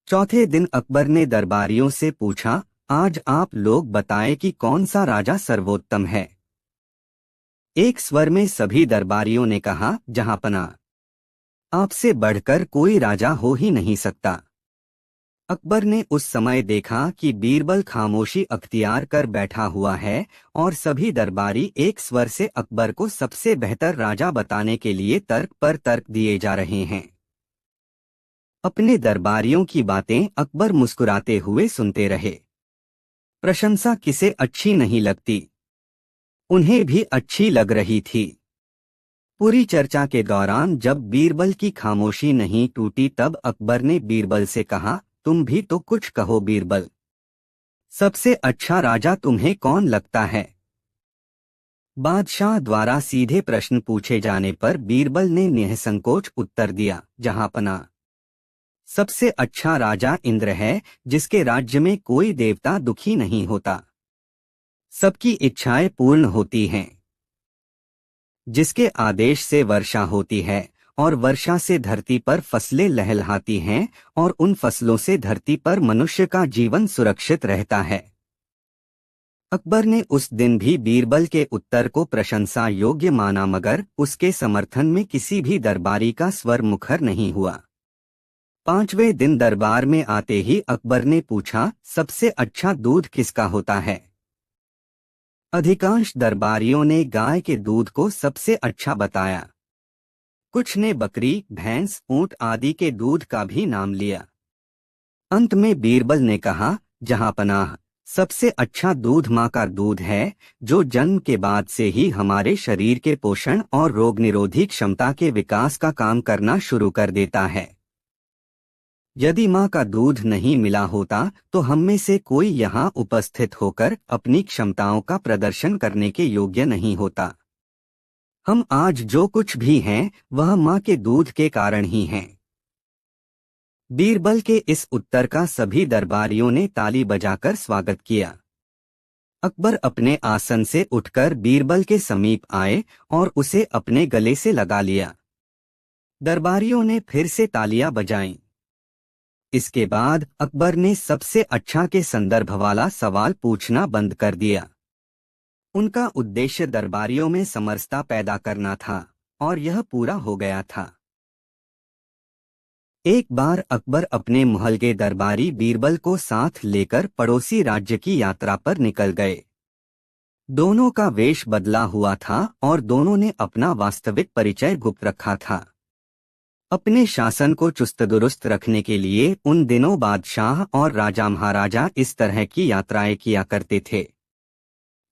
चौथे दिन अकबर ने दरबारियों से पूछा, आज आप लोग बताएं कि कौन सा राजा सर्वोत्तम है? एक स्वर में सभी दरबारियों ने कहा, जहांपनाह, आपसे बढ़कर कोई राजा हो ही नहीं सकता। अकबर ने उस समय देखा कि बीरबल खामोशी अख्तियार कर बैठा हुआ है और सभी दरबारी एक स्वर से अकबर को सबसे बेहतर राजा बताने के लिए तर्क पर तर्क दिए जा रहे हैं। अपने दरबारियों की बातें अकबर मुस्कुराते हुए सुनते रहे। प्रशंसा किसे अच्छी नहीं लगती, उन्हें भी अच्छी लग रही थी। पूरी चर्चा के दौरान जब बीरबल की खामोशी नहीं टूटी तब अकबर ने बीरबल से कहा, तुम भी तो कुछ कहो बीरबल, सबसे अच्छा राजा तुम्हें कौन लगता है? बादशाह द्वारा सीधे प्रश्न पूछे जाने पर बीरबल ने निसंकोच उत्तर दिया, जहांपनाह, सबसे अच्छा राजा इंद्र है, जिसके राज्य में कोई देवता दुखी नहीं होता, सबकी इच्छाएं पूर्ण होती हैं, जिसके आदेश से वर्षा होती है और वर्षा से धरती पर फसलें लहलहाती हैं और उन फसलों से धरती पर मनुष्य का जीवन सुरक्षित रहता है। अकबर ने उस दिन भी बीरबल के उत्तर को प्रशंसा योग्य माना, मगर उसके समर्थन में किसी भी दरबारी का स्वर मुखर नहीं हुआ। 5वें दिन दरबार में आते ही अकबर ने पूछा, सबसे अच्छा दूध किसका होता है? अधिकांश दरबारियों ने गाय के दूध को सबसे अच्छा बताया। कुछ ने बकरी, भैंस, ऊंट आदि के दूध का भी नाम लिया। अंत में बीरबल ने कहा, जहांपनाह, सबसे अच्छा दूध माँ का दूध है, जो जन्म के बाद से ही हमारे शरीर के पोषण और रोग निरोधी क्षमता के विकास का काम करना शुरू कर देता है। यदि माँ का दूध नहीं मिला होता तो हम में से कोई यहाँ उपस्थित होकर अपनी क्षमताओं का प्रदर्शन करने के योग्य नहीं होता। हम आज जो कुछ भी हैं वह माँ के दूध के कारण ही हैं। बीरबल के इस उत्तर का सभी दरबारियों ने ताली बजाकर स्वागत किया। अकबर अपने आसन से उठकर बीरबल के समीप आए और उसे अपने गले से लगा लिया। दरबारियों ने फिर से तालियां बजाईं। इसके बाद अकबर ने सबसे अच्छा के संदर्भ वाला सवाल पूछना बंद कर दिया। उनका उद्देश्य दरबारियों में समरसता पैदा करना था और यह पूरा हो गया था। एक बार अकबर अपने महल के दरबारी बीरबल को साथ लेकर पड़ोसी राज्य की यात्रा पर निकल गए। दोनों का वेश बदला हुआ था और दोनों ने अपना वास्तविक परिचय गुप्त रखा था। अपने शासन को चुस्त दुरुस्त रखने के लिए उन दिनों बादशाह और राजा महाराजा इस तरह की यात्राएं किया करते थे।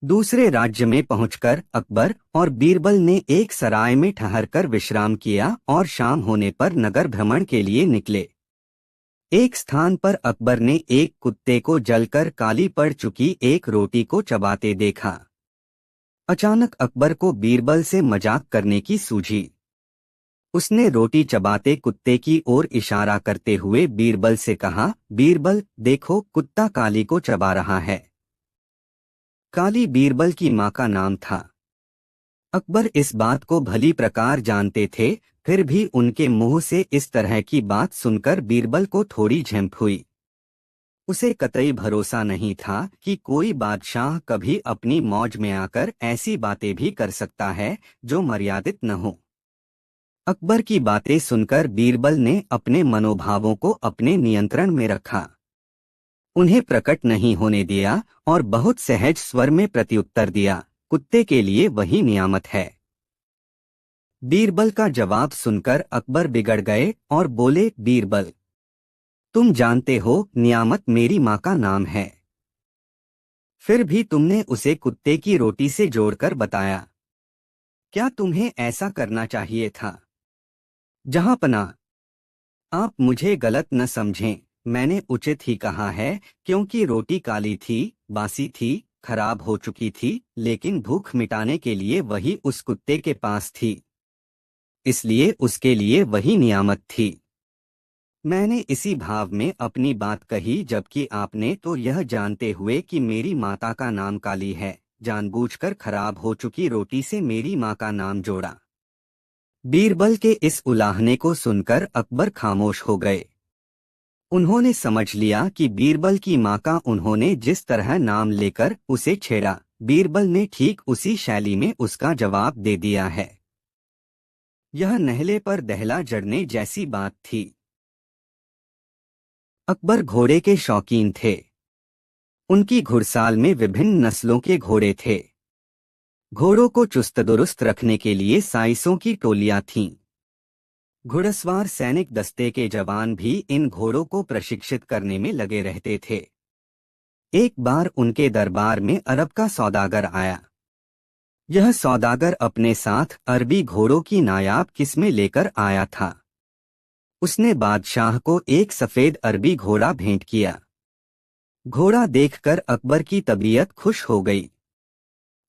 दूसरे राज्य में पहुंचकर अकबर और बीरबल ने एक सराय में ठहरकर विश्राम किया और शाम होने पर नगर भ्रमण के लिए निकले। एक स्थान पर अकबर ने एक कुत्ते को जलकर काली पड़ चुकी एक रोटी को चबाते देखा। अचानक अकबर को बीरबल से मजाक करने की सूझी। उसने रोटी चबाते कुत्ते की ओर इशारा करते हुए बीरबल से कहा, बीरबल देखो, कुत्ता काली को चबा रहा है। काली बीरबल की माँ का नाम था। अकबर इस बात को भली प्रकार जानते थे, फिर भी उनके मुंह से इस तरह की बात सुनकर बीरबल को थोड़ी झिंप हुई। उसे कतई भरोसा नहीं था कि कोई बादशाह कभी अपनी मौज में आकर ऐसी बातें भी कर सकता है जो मर्यादित न हो। अकबर की बातें सुनकर बीरबल ने अपने मनोभावों को अपने नियंत्रण में रखा, उन्हें प्रकट नहीं होने दिया और बहुत सहज स्वर में प्रत्युत्तर दिया, कुत्ते के लिए वही नियामत है। बीरबल का जवाब सुनकर अकबर बिगड़ गए और बोले, बीरबल, तुम जानते हो नियामत मेरी माँ का नाम है, फिर भी तुमने उसे कुत्ते की रोटी से जोड़कर बताया। क्या तुम्हें ऐसा करना चाहिए था? जहांपनाह, आप मुझे गलत न समझें, मैंने उचित ही कहा है, क्योंकि रोटी काली थी, बासी थी, खराब हो चुकी थी, लेकिन भूख मिटाने के लिए वही उस कुत्ते के पास थी, इसलिए उसके लिए वही नियामत थी। मैंने इसी भाव में अपनी बात कही, जबकि आपने तो यह जानते हुए कि मेरी माता का नाम काली है, जानबूझकर खराब हो चुकी रोटी से मेरी माँ का नाम जोड़ा। बीरबल के इस उलाहने को सुनकर अकबर खामोश हो गए। उन्होंने समझ लिया कि बीरबल की माँ का उन्होंने जिस तरह नाम लेकर उसे छेड़ा, बीरबल ने ठीक उसी शैली में उसका जवाब दे दिया है। यह नहले पर दहला जड़ने जैसी बात थी। अकबर घोड़े के शौकीन थे। उनकी घुड़साल में विभिन्न नस्लों के घोड़े थे। घोड़ों को चुस्त दुरुस्त रखने के लिए साइसों की टोलियां थीं। घुड़सवार सैनिक दस्ते के जवान भी इन घोड़ों को प्रशिक्षित करने में लगे रहते थे। एक बार उनके दरबार में अरब का सौदागर आया। यह सौदागर अपने साथ अरबी घोड़ों की नायाब किस्में लेकर आया था। उसने बादशाह को एक सफेद अरबी घोड़ा भेंट किया। घोड़ा देखकर अकबर की तबीयत खुश हो गई।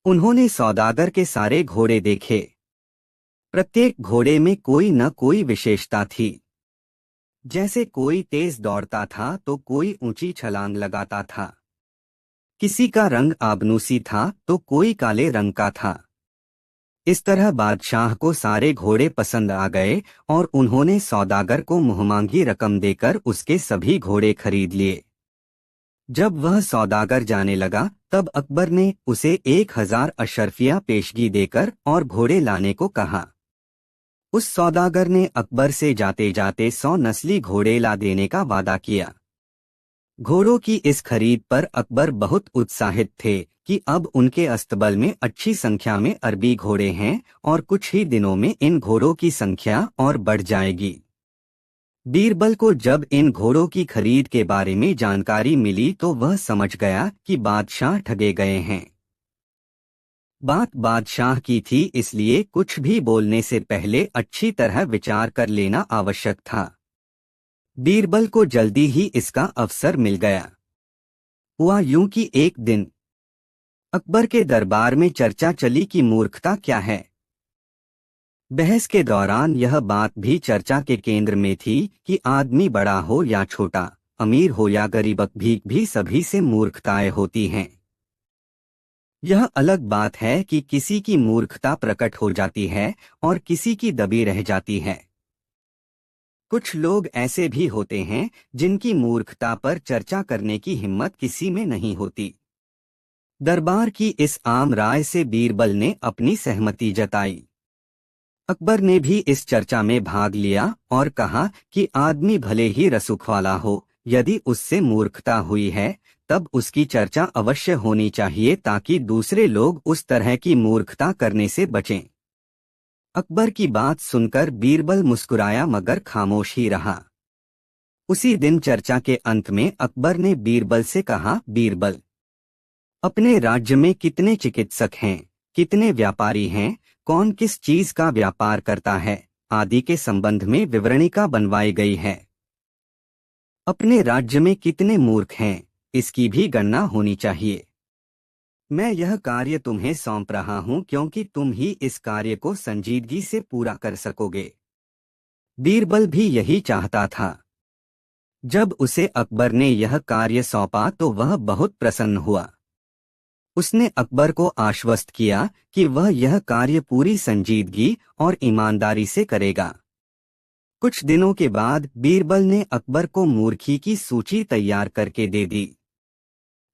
उन्होंने सौदागर के सारे घोड़े देखे। प्रत्येक घोड़े में कोई न कोई विशेषता थी। जैसे कोई तेज दौड़ता था तो कोई ऊंची छलांग लगाता था। किसी का रंग आबनूसी था तो कोई काले रंग का था। इस तरह बादशाह को सारे घोड़े पसंद आ गए और उन्होंने सौदागर को मुहमांगी रकम देकर उसके सभी घोड़े खरीद लिए। जब वह सौदागर जाने लगा तब अकबर ने उसे 1000 अशर्फिया पेशगी देकर और घोड़े लाने को कहा। उस सौदागर ने अकबर से जाते जाते 100 नस्ली घोड़े ला देने का वादा किया। घोड़ों की इस खरीद पर अकबर बहुत उत्साहित थे कि अब उनके अस्तबल में अच्छी संख्या में अरबी घोड़े हैं और कुछ ही दिनों में इन घोड़ों की संख्या और बढ़ जाएगी। बीरबल को जब इन घोड़ों की खरीद के बारे में जानकारी मिली तो वह समझ गया कि बादशाह ठगे गए हैं। बात बादशाह की थी, इसलिए कुछ भी बोलने से पहले अच्छी तरह विचार कर लेना आवश्यक था। बीरबल को जल्दी ही इसका अवसर मिल गया। हुआ यूं कि एक दिन अकबर के दरबार में चर्चा चली कि मूर्खता क्या है। बहस के दौरान यह बात भी चर्चा के केंद्र में थी कि आदमी बड़ा हो या छोटा, अमीर हो या गरीब, भी सभी से मूर्खताएं होती हैं। यह अलग बात है कि किसी की मूर्खता प्रकट हो जाती है और किसी की दबी रह जाती है। कुछ लोग ऐसे भी होते हैं जिनकी मूर्खता पर चर्चा करने की हिम्मत किसी में नहीं होती। दरबार की इस आम राय से बीरबल ने अपनी सहमति जताई। अकबर ने भी इस चर्चा में भाग लिया और कहा कि आदमी भले ही रसूख वाला हो, यदि उससे मूर्खता हुई है तब उसकी चर्चा अवश्य होनी चाहिए ताकि दूसरे लोग उस तरह की मूर्खता करने से बचें। अकबर की बात सुनकर बीरबल मुस्कुराया मगर खामोश ही रहा। उसी दिन चर्चा के अंत में अकबर ने बीरबल से कहा, बीरबल, अपने राज्य में कितने चिकित्सक हैं, कितने व्यापारी हैं, कौन किस चीज का व्यापार करता है आदि के संबंध में विवरणिका बनवाई गई है। अपने राज्य में कितने मूर्ख हैं इसकी भी गणना होनी चाहिए। मैं यह कार्य तुम्हें सौंप रहा हूं क्योंकि तुम ही इस कार्य को संजीदगी से पूरा कर सकोगे। बीरबल भी यही चाहता था। जब उसे अकबर ने यह कार्य सौंपा तो वह बहुत प्रसन्न हुआ। उसने अकबर को आश्वस्त किया कि वह यह कार्य पूरी संजीदगी और ईमानदारी से करेगा। कुछ दिनों के बाद बीरबल ने अकबर को मूर्खी की सूची तैयार करके दे दी।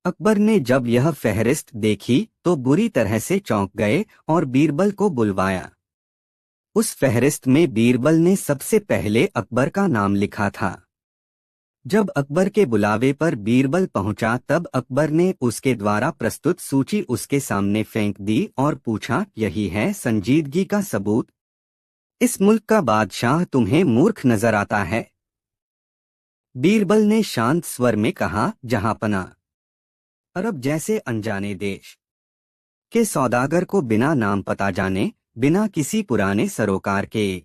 अकबर ने जब यह फहरिस्त देखी तो बुरी तरह से चौंक गए और बीरबल को बुलवाया। उस फहरिस्त में बीरबल ने सबसे पहले अकबर का नाम लिखा था। जब अकबर के बुलावे पर बीरबल पहुंचा तब अकबर ने उसके द्वारा प्रस्तुत सूची उसके सामने फेंक दी और पूछा, यही है संजीदगी का सबूत? इस मुल्क का बादशाह तुम्हें मूर्ख नजर आता है? बीरबल ने शांत स्वर में कहा, जहांपना, अरब जैसे अनजाने देश के सौदागर को बिना नाम पता जाने, बिना किसी पुराने सरोकार के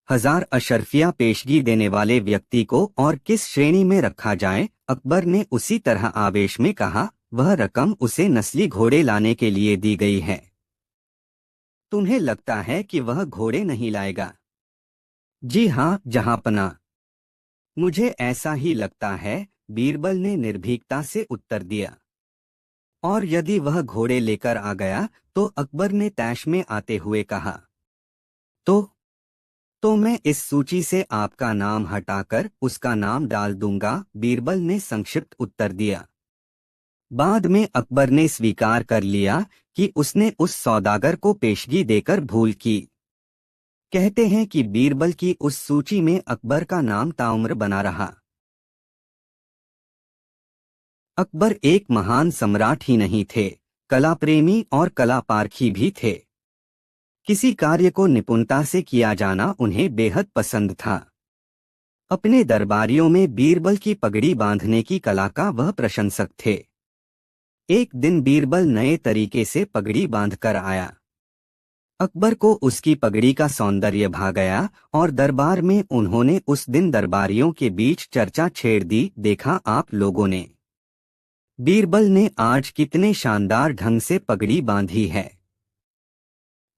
1000 अशर्फिया पेशगी देने वाले व्यक्ति को और किस श्रेणी में रखा जाए? अकबर ने उसी तरह आवेश में कहा, वह रकम उसे नस्ली घोड़े लाने के लिए दी गई है। तुम्हें लगता है कि वह घोड़े नहीं लाएगा? जी हाँ जहांपना, मुझे ऐसा ही लगता है, बीरबल ने निर्भीकता से उत्तर दिया। और यदि वह घोड़े लेकर आ गया तो अकबर ने तैश में आते हुए कहा, तो मैं इस सूची से आपका नाम हटाकर उसका नाम डाल दूंगा, बीरबल ने संक्षिप्त उत्तर दिया। बाद में अकबर ने स्वीकार कर लिया कि उसने उस सौदागर को पेशगी देकर भूल की। कहते हैं कि बीरबल की उस सूची में अकबर का नाम ताउम्र बना रहा। अकबर एक महान सम्राट ही नहीं थे, कला प्रेमी और कला पारखी भी थे। किसी कार्य को निपुणता से किया जाना उन्हें बेहद पसंद था। अपने दरबारियों में बीरबल की पगड़ी बांधने की कला का वह प्रशंसक थे। एक दिन बीरबल नए तरीके से पगड़ी बांधकर आया। अकबर को उसकी पगड़ी का सौंदर्य भा गया और दरबार में उन्होंने उस दिन दरबारियों के बीच चर्चा छेड़ दी। देखा आप लोगों ने, बीरबल ने आज कितने शानदार ढंग से पगड़ी बांधी है।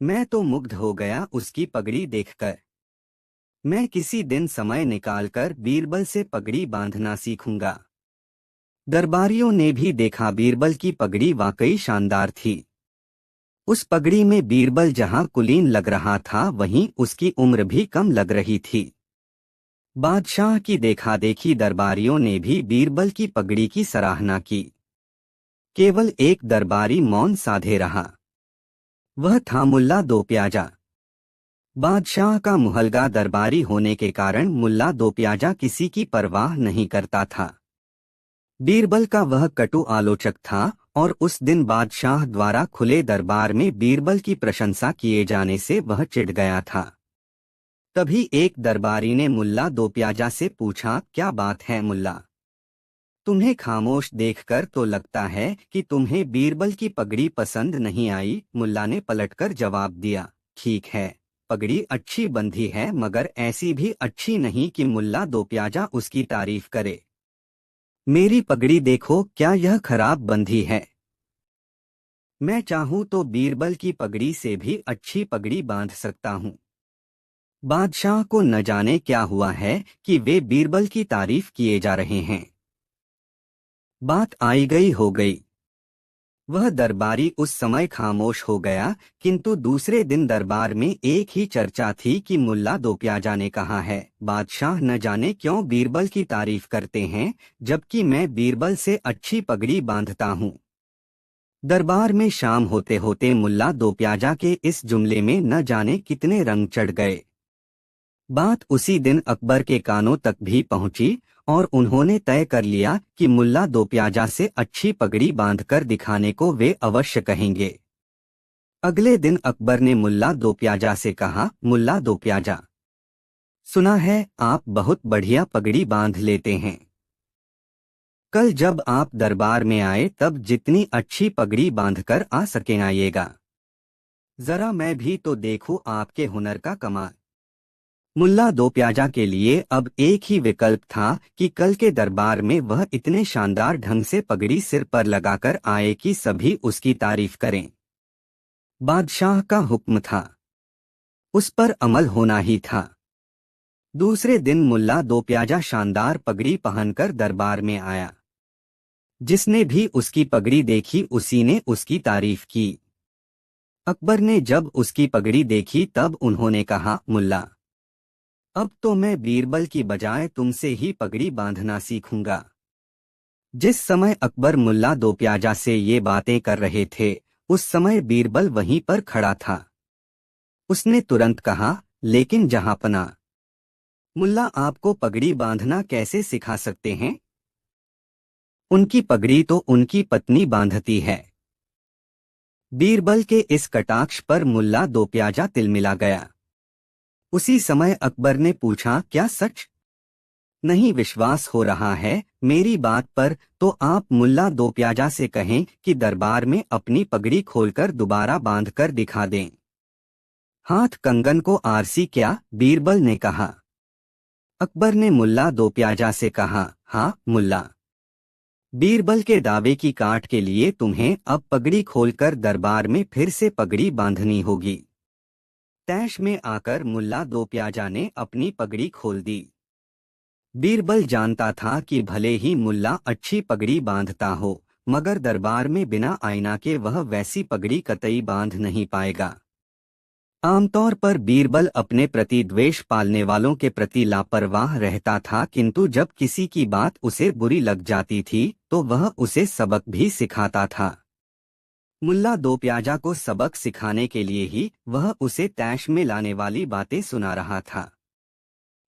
मैं तो मुग्ध हो गया उसकी पगड़ी देखकर। मैं किसी दिन समय निकालकर बीरबल से पगड़ी बांधना सीखूंगा। दरबारियों ने भी देखा बीरबल की पगड़ी वाकई शानदार थी। उस पगड़ी में बीरबल जहां कुलीन लग रहा था वहीं उसकी उम्र भी कम लग रही थी। बादशाह की देखा देखी दरबारियों ने भी बीरबल की पगड़ी की सराहना की। केवल एक दरबारी मौन साधे रहा। वह था मुल्ला दो प्याजा। बादशाह का मुहलगा दरबारी होने के कारण मुल्ला दो प्याजा किसी की परवाह नहीं करता था। बीरबल का वह कटु आलोचक था और उस दिन बादशाह द्वारा खुले दरबार में बीरबल की प्रशंसा किए जाने से वह चिढ़ गया था। तभी एक दरबारी ने मुल्ला दो प्याजा से पूछा, क्या बात है मुल्ला? तुम्हें खामोश देखकर तो लगता है कि तुम्हें बीरबल की पगड़ी पसंद नहीं आई। मुल्ला ने पलटकर जवाब दिया, ठीक है, पगड़ी अच्छी बंधी है मगर ऐसी भी अच्छी नहीं कि मुल्ला दो प्याजा उसकी तारीफ करे। मेरी पगड़ी देखो, क्या यह खराब बंधी है? मैं चाहूं तो बीरबल की पगड़ी से भी अच्छी पगड़ी बांध सकता हूं। बादशाह को न जाने क्या हुआ है कि वे बीरबल की तारीफ किए जा रहे हैं। बात आई गई हो गई। वह दरबारी उस समय खामोश हो गया, किंतु दूसरे दिन दरबार में एक ही चर्चा थी कि मुल्ला दो प्याजा ने कहा है, बादशाह न जाने क्यों बीरबल की तारीफ करते हैं, जबकि मैं बीरबल से अच्छी पगड़ी बांधता हूँ। दरबार में शाम होते होते मुल्ला दो प्याजा के इस जुमले में न जाने कितने रंग चढ़ गए। बात उसी दिन अकबर के कानों तक भी पहुंची और उन्होंने तय कर लिया कि मुल्ला दो प्याजा से अच्छी पगड़ी बांधकर दिखाने को वे अवश्य कहेंगे। अगले दिन अकबर ने मुल्ला दो प्याजा से कहा, मुल्ला दो प्याजा, सुना है आप बहुत बढ़िया पगड़ी बांध लेते हैं। कल जब आप दरबार में आए तब जितनी अच्छी पगड़ी बांधकर आ सके आइएगा। जरा मैं भी तो देखूं आपके हुनर का कमाल। मुल्ला दो प्याजा के लिए अब एक ही विकल्प था कि कल के दरबार में वह इतने शानदार ढंग से पगड़ी सिर पर लगाकर आए कि सभी उसकी तारीफ करें। बादशाह का हुक्म था, उस पर अमल होना ही था। दूसरे दिन मुल्ला दो प्याजा शानदार पगड़ी पहनकर दरबार में आया। जिसने भी उसकी पगड़ी देखी उसी ने उसकी तारीफ की। अकबर ने जब उसकी पगड़ी देखी तब उन्होंने कहा, मुल्ला, अब तो मैं बीरबल की बजाय तुमसे ही पगड़ी बांधना सीखूंगा। जिस समय अकबर मुल्ला दो प्याजा से ये बातें कर रहे थे उस समय बीरबल वहीं पर खड़ा था। उसने तुरंत कहा, लेकिन जहांपना, मुल्ला आपको पगड़ी बांधना कैसे सिखा सकते हैं? उनकी पगड़ी तो उनकी पत्नी बांधती है। बीरबल के इस कटाक्ष पर मुल्ला दो प्याजा तिलमिला गया। उसी समय अकबर ने पूछा, क्या सच? नहीं विश्वास हो रहा है मेरी बात पर तो आप मुल्ला दो प्याजा से कहें कि दरबार में अपनी पगड़ी खोलकर दोबारा बांधकर दिखा दें। हाथ कंगन को आरसी क्या? बीरबल ने कहा। अकबर ने मुल्ला दो प्याजा से कहा, हाँ मुल्ला, बीरबल के दावे की काट के लिए तुम्हें अब पगड़ी खोलकर दरबार में फिर से पगड़ी बांधनी होगी। तैश में आकर मुल्ला दो प्याजा ने अपनी पगड़ी खोल दी। बीरबल जानता था कि भले ही मुल्ला अच्छी पगड़ी बांधता हो मगर दरबार में बिना आईना के वह वैसी पगड़ी कतई बांध नहीं पाएगा। आमतौर पर बीरबल अपने प्रति द्वेष पालने वालों के प्रति लापरवाह रहता था, किंतु जब किसी की बात उसे बुरी लग जाती थी तो वह उसे सबक भी सिखाता था। मुल्ला दो प्याजा को सबक सिखाने के लिए ही वह उसे तैश में लाने वाली बातें सुना रहा था।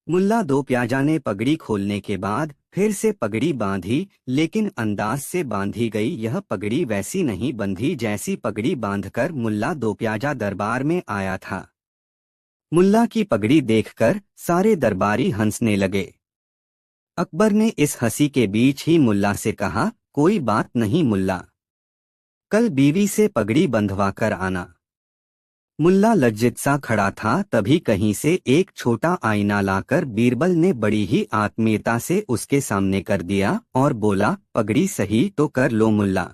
मुल्ला दो प्याजा ने पगड़ी खोलने के बाद फिर से पगड़ी बांधी, लेकिन अंदाज से बांधी गई यह पगड़ी वैसी नहीं बंधी जैसी पगड़ी बांधकर मुल्ला दो प्याजा दरबार में आया था। मुल्ला की पगड़ी देखकर सारे दरबारी हंसने लगे। अकबर ने इस हंसी के बीच ही मुल्ला से कहा, कोई बात नहीं मुल्ला, कल बीवी से पगड़ी बंधवा कर आना। मुल्ला लज्जित सा खड़ा था, तभी कहीं से एक छोटा आईना लाकर बीरबल ने बड़ी ही आत्मीयता से उसके सामने कर दिया और बोला, पगड़ी सही तो कर लो मुल्ला।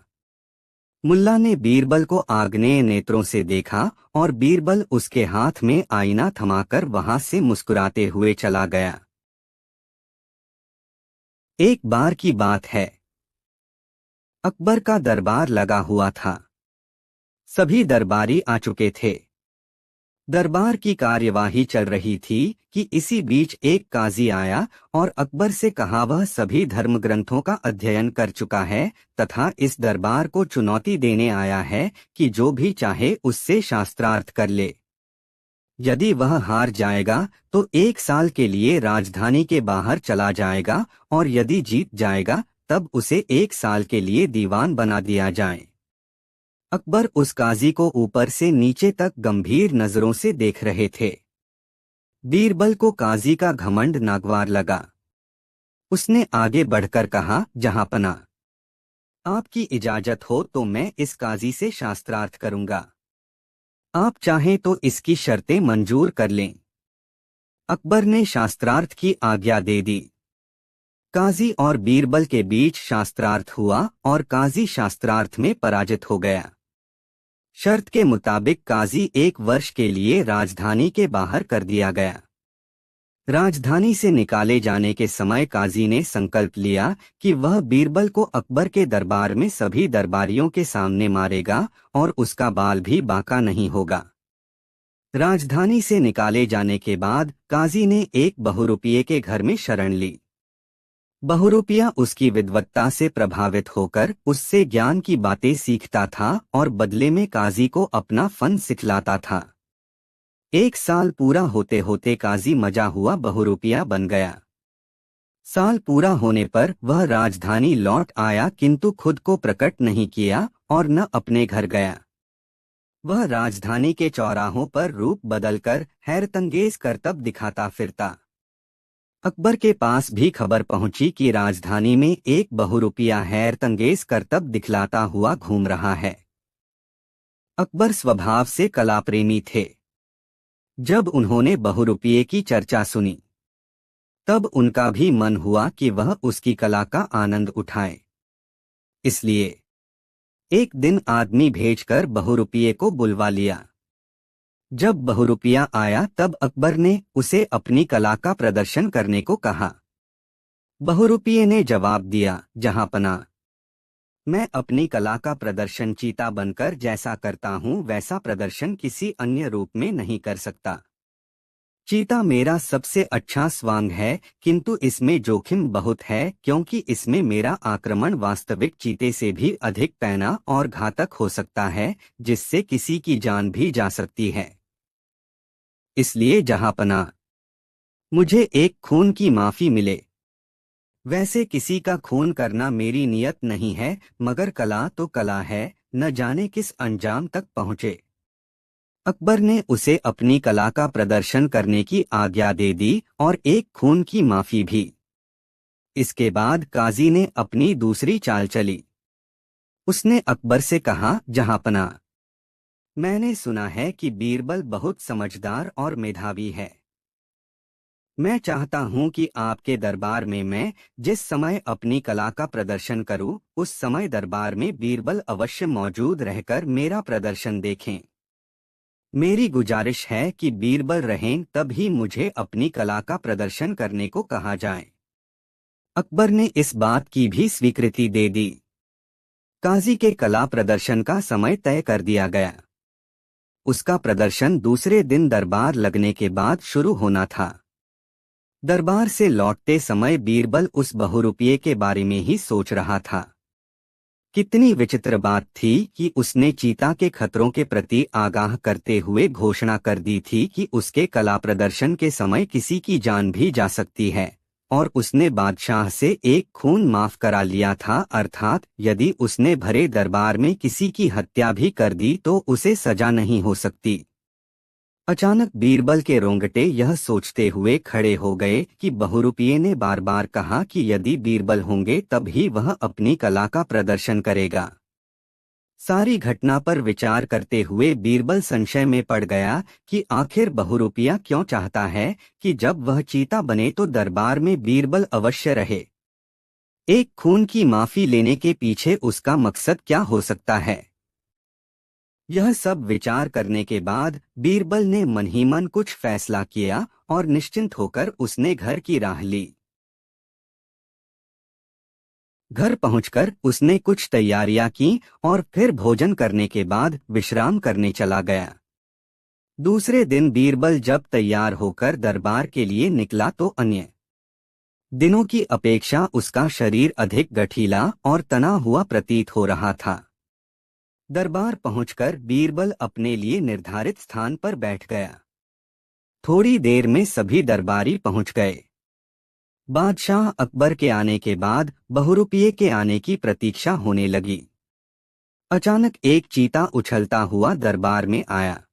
मुल्ला ने बीरबल को आग्नेय नेत्रों से देखा और बीरबल उसके हाथ में आईना थमाकर वहां से मुस्कुराते हुए चला गया। एक बार की बात है, अकबर का दरबार लगा हुआ था। सभी दरबारी आ चुके थे। दरबार की कार्यवाही चल रही थी कि इसी बीच एक काजी आया और अकबर से कहा, वह सभी धर्म ग्रंथों का अध्ययन कर चुका है तथा इस दरबार को चुनौती देने आया है कि जो भी चाहे उससे शास्त्रार्थ कर ले। यदि वह हार जाएगा तो 1 साल के लिए राजधानी के बाहर चला जाएगा और यदि जीत जाएगा तब उसे 1 साल के लिए दीवान बना दिया जाए। अकबर उस काजी को ऊपर से नीचे तक गंभीर नजरों से देख रहे थे। बीरबल को काजी का घमंड नागवार लगा। उसने आगे बढ़कर कहा, जहांपना, आपकी इजाजत हो तो मैं इस काजी से शास्त्रार्थ करूंगा। आप चाहें तो इसकी शर्तें मंजूर कर लें। अकबर ने शास्त्रार्थ की आज्ञा दे दी। काजी और बीरबल के बीच शास्त्रार्थ हुआ और काजी शास्त्रार्थ में पराजित हो गया। शर्त के मुताबिक काजी 1 वर्ष के लिए राजधानी के बाहर कर दिया गया। राजधानी से निकाले जाने के समय काजी ने संकल्प लिया कि वह बीरबल को अकबर के दरबार में सभी दरबारियों के सामने मारेगा और उसका बाल भी बांका नहीं होगा। राजधानी से निकाले जाने के बाद काजी ने एक बहुरूपिये के घर में शरण ली। बहुरूपिया उसकी विद्वत्ता से प्रभावित होकर उससे ज्ञान की बातें सीखता था और बदले में काजी को अपना फन सिखलाता था। 1 साल पूरा होते होते काजी मजा हुआ बहुरूपिया बन गया। साल पूरा होने पर वह राजधानी लौट आया, किंतु खुद को प्रकट नहीं किया और न अपने घर गया। वह राजधानी के चौराहों पर रूप बदलकर हैरतंगेज करतब दिखाता फिरता। अकबर के पास भी खबर पहुंची कि राजधानी में एक बहुरूपिया हैरतंगेज करतब दिखलाता हुआ घूम रहा है। अकबर स्वभाव से कला प्रेमी थे। जब उन्होंने बहुरूपिये की चर्चा सुनी तब उनका भी मन हुआ कि वह उसकी कला का आनंद उठाए। इसलिए एक दिन आदमी भेजकर बहुरूपिये को बुलवा लिया। जब बहुरूपिया आया तब अकबर ने उसे अपनी कला का प्रदर्शन करने को कहा। बहुरूपिये ने जवाब दिया, जहांपना, मैं अपनी कला का प्रदर्शन चीता बनकर जैसा करता हूँ वैसा प्रदर्शन किसी अन्य रूप में नहीं कर सकता। चीता मेरा सबसे अच्छा स्वांग है, किंतु इसमें जोखिम बहुत है क्योंकि इसमें मेरा आक्रमण वास्तविक चीते से भी अधिक पैना और घातक हो सकता है, जिससे किसी की जान भी जा सकती है। इसलिए जहांपना, मुझे एक खून की माफी मिले। वैसे किसी का खून करना मेरी नियत नहीं है, मगर कला तो कला है, न जाने किस अंजाम तक पहुँचे। अकबर ने उसे अपनी कला का प्रदर्शन करने की आज्ञा दे दी और एक खून की माफी भी। इसके बाद काजी ने अपनी दूसरी चाल चली। उसने अकबर से कहा, जहांपना, मैंने सुना है कि बीरबल बहुत समझदार और मेधावी है। मैं चाहता हूं कि आपके दरबार में मैं जिस समय अपनी कला का प्रदर्शन करूं, उस समय दरबार में बीरबल अवश्य मौजूद रहकर मेरा प्रदर्शन देखें। मेरी गुजारिश है कि बीरबल रहें, तब ही मुझे अपनी कला का प्रदर्शन करने को कहा जाए। अकबर ने इस बात की भी स्वीकृति दे दी। काजी के कला प्रदर्शन का समय तय कर दिया गया। उसका प्रदर्शन दूसरे दिन दरबार लगने के बाद शुरू होना था। दरबार से लौटते समय बीरबल उस बहुरूपिये के बारे में ही सोच रहा था। कितनी विचित्र बात थी कि उसने चीता के खतरों के प्रति आगाह करते हुए घोषणा कर दी थी कि उसके कला प्रदर्शन के समय किसी की जान भी जा सकती है, और उसने बादशाह से एक खून माफ करा लिया था, अर्थात यदि उसने भरे दरबार में किसी की हत्या भी कर दी तो उसे सजा नहीं हो सकती। अचानक बीरबल के रोंगटे यह सोचते हुए खड़े हो गए कि बहुरूपिये ने बार बार कहा कि यदि बीरबल होंगे तब ही वह अपनी कला का प्रदर्शन करेगा। सारी घटना पर विचार करते हुए बीरबल संशय में पड़ गया कि आखिर बहुरूपिया क्यों चाहता है कि जब वह चीता बने तो दरबार में बीरबल अवश्य रहे। एक खून की माफी लेने के पीछे उसका मकसद क्या हो सकता है? यह सब विचार करने के बाद बीरबल ने मन ही मन कुछ फैसला किया और निश्चिंत होकर उसने घर की राह ली। घर पहुंचकर उसने कुछ तैयारियां की और फिर भोजन करने के बाद विश्राम करने चला गया। दूसरे दिन बीरबल जब तैयार होकर दरबार के लिए निकला तो अन्य दिनों की अपेक्षा उसका शरीर अधिक गठीला और तना हुआ प्रतीत हो रहा था। दरबार पहुंचकर बीरबल अपने लिए निर्धारित स्थान पर बैठ गया। थोड़ी देर में सभी दरबारी पहुंच गए। बादशाह अकबर के आने के बाद बहुरूपिये के आने की प्रतीक्षा होने लगी। अचानक एक चीता उछलता हुआ दरबार में आया।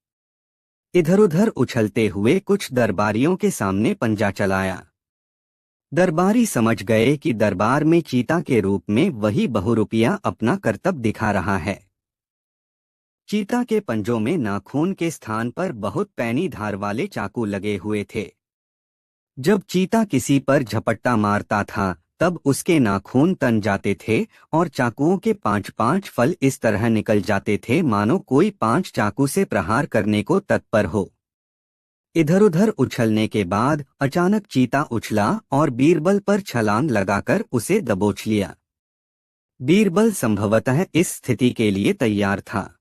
इधर-उधर उछलते हुए कुछ दरबारियों के सामने पंजा चलाया। दरबारी समझ गए कि दरबार में चीता के रूप में वही बहुरूपिया अपना करतब दिखा रहा है। चीता के पंजों में नाखून के स्थान पर बहुत पैनी धार वाले चाकू लगे हुए थे। जब चीता किसी पर झपट्टा मारता था तब उसके नाखून तन जाते थे और चाकुओं के 5-5 फल इस तरह निकल जाते थे मानो कोई 5 चाकू से प्रहार करने को तत्पर हो। इधर-उधर उछलने के बाद अचानक चीता उछला और बीरबल पर छलांग लगाकर उसे दबोच लिया। बीरबल संभवतः इस स्थिति के लिए तैयार था।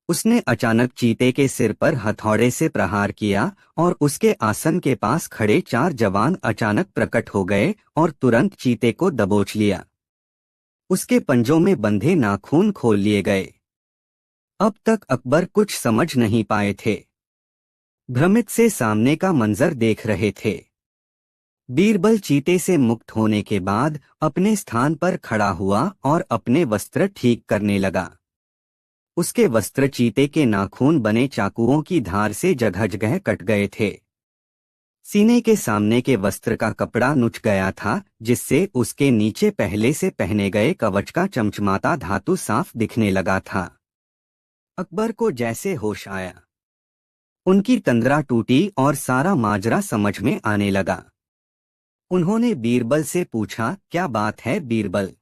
उसने अचानक चीते के सिर पर हथौड़े से प्रहार किया और उसके आसन के पास खड़े 4 जवान अचानक प्रकट हो गए और तुरंत चीते को दबोच लिया। उसके पंजों में बंधे नाखून खोल लिए गए। अब तक अकबर कुछ समझ नहीं पाए थे। भ्रमित से सामने का मंजर देख रहे थे। बीरबल चीते से मुक्त होने के बाद अपने स्थान पर खड़ा हुआ और अपने वस्त्र ठीक करने लगा। उसके वस्त्र चीते के नाखून बने चाकुओं की धार से जगह-जगह कट गए थे। सीने के सामने के वस्त्र का कपड़ा नुच गया था, जिससे उसके नीचे पहले से पहने गए कवच का चमचमाता धातु साफ दिखने लगा था। अकबर को जैसे होश आया। उनकी तंद्रा टूटी और सारा माजरा समझ में आने लगा। उन्होंने बीरबल से पूछा, क्या बात है बीरबल?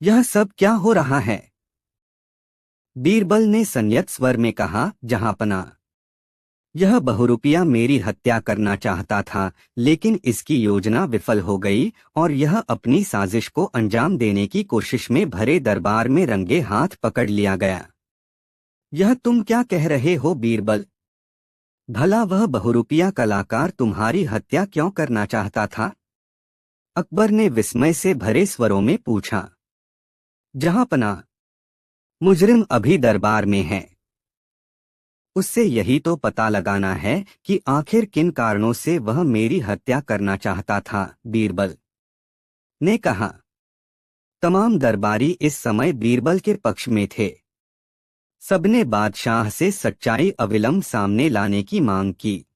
यह सब क्या हो रहा है? बीरबल ने संयत स्वर में कहा, जहांपना, यह बहुरूपिया मेरी हत्या करना चाहता था, लेकिन इसकी योजना विफल हो गई और यह अपनी साजिश को अंजाम देने की कोशिश में भरे दरबार में रंगे हाथ पकड़ लिया गया। यह तुम क्या कह रहे हो बीरबल? भला वह बहुरूपिया कलाकार तुम्हारी हत्या क्यों करना चाहता था? अकबर ने विस्मय से भरे स्वरों में पूछा। जहांपना, मुजरिम अभी दरबार में है। उससे यही तो पता लगाना है कि आखिर किन कारणों से वह मेरी हत्या करना चाहता था, बीरबल ने कहा। तमाम दरबारी इस समय बीरबल के पक्ष में थे। सबने बादशाह से सच्चाई अविलंब सामने लाने की मांग की।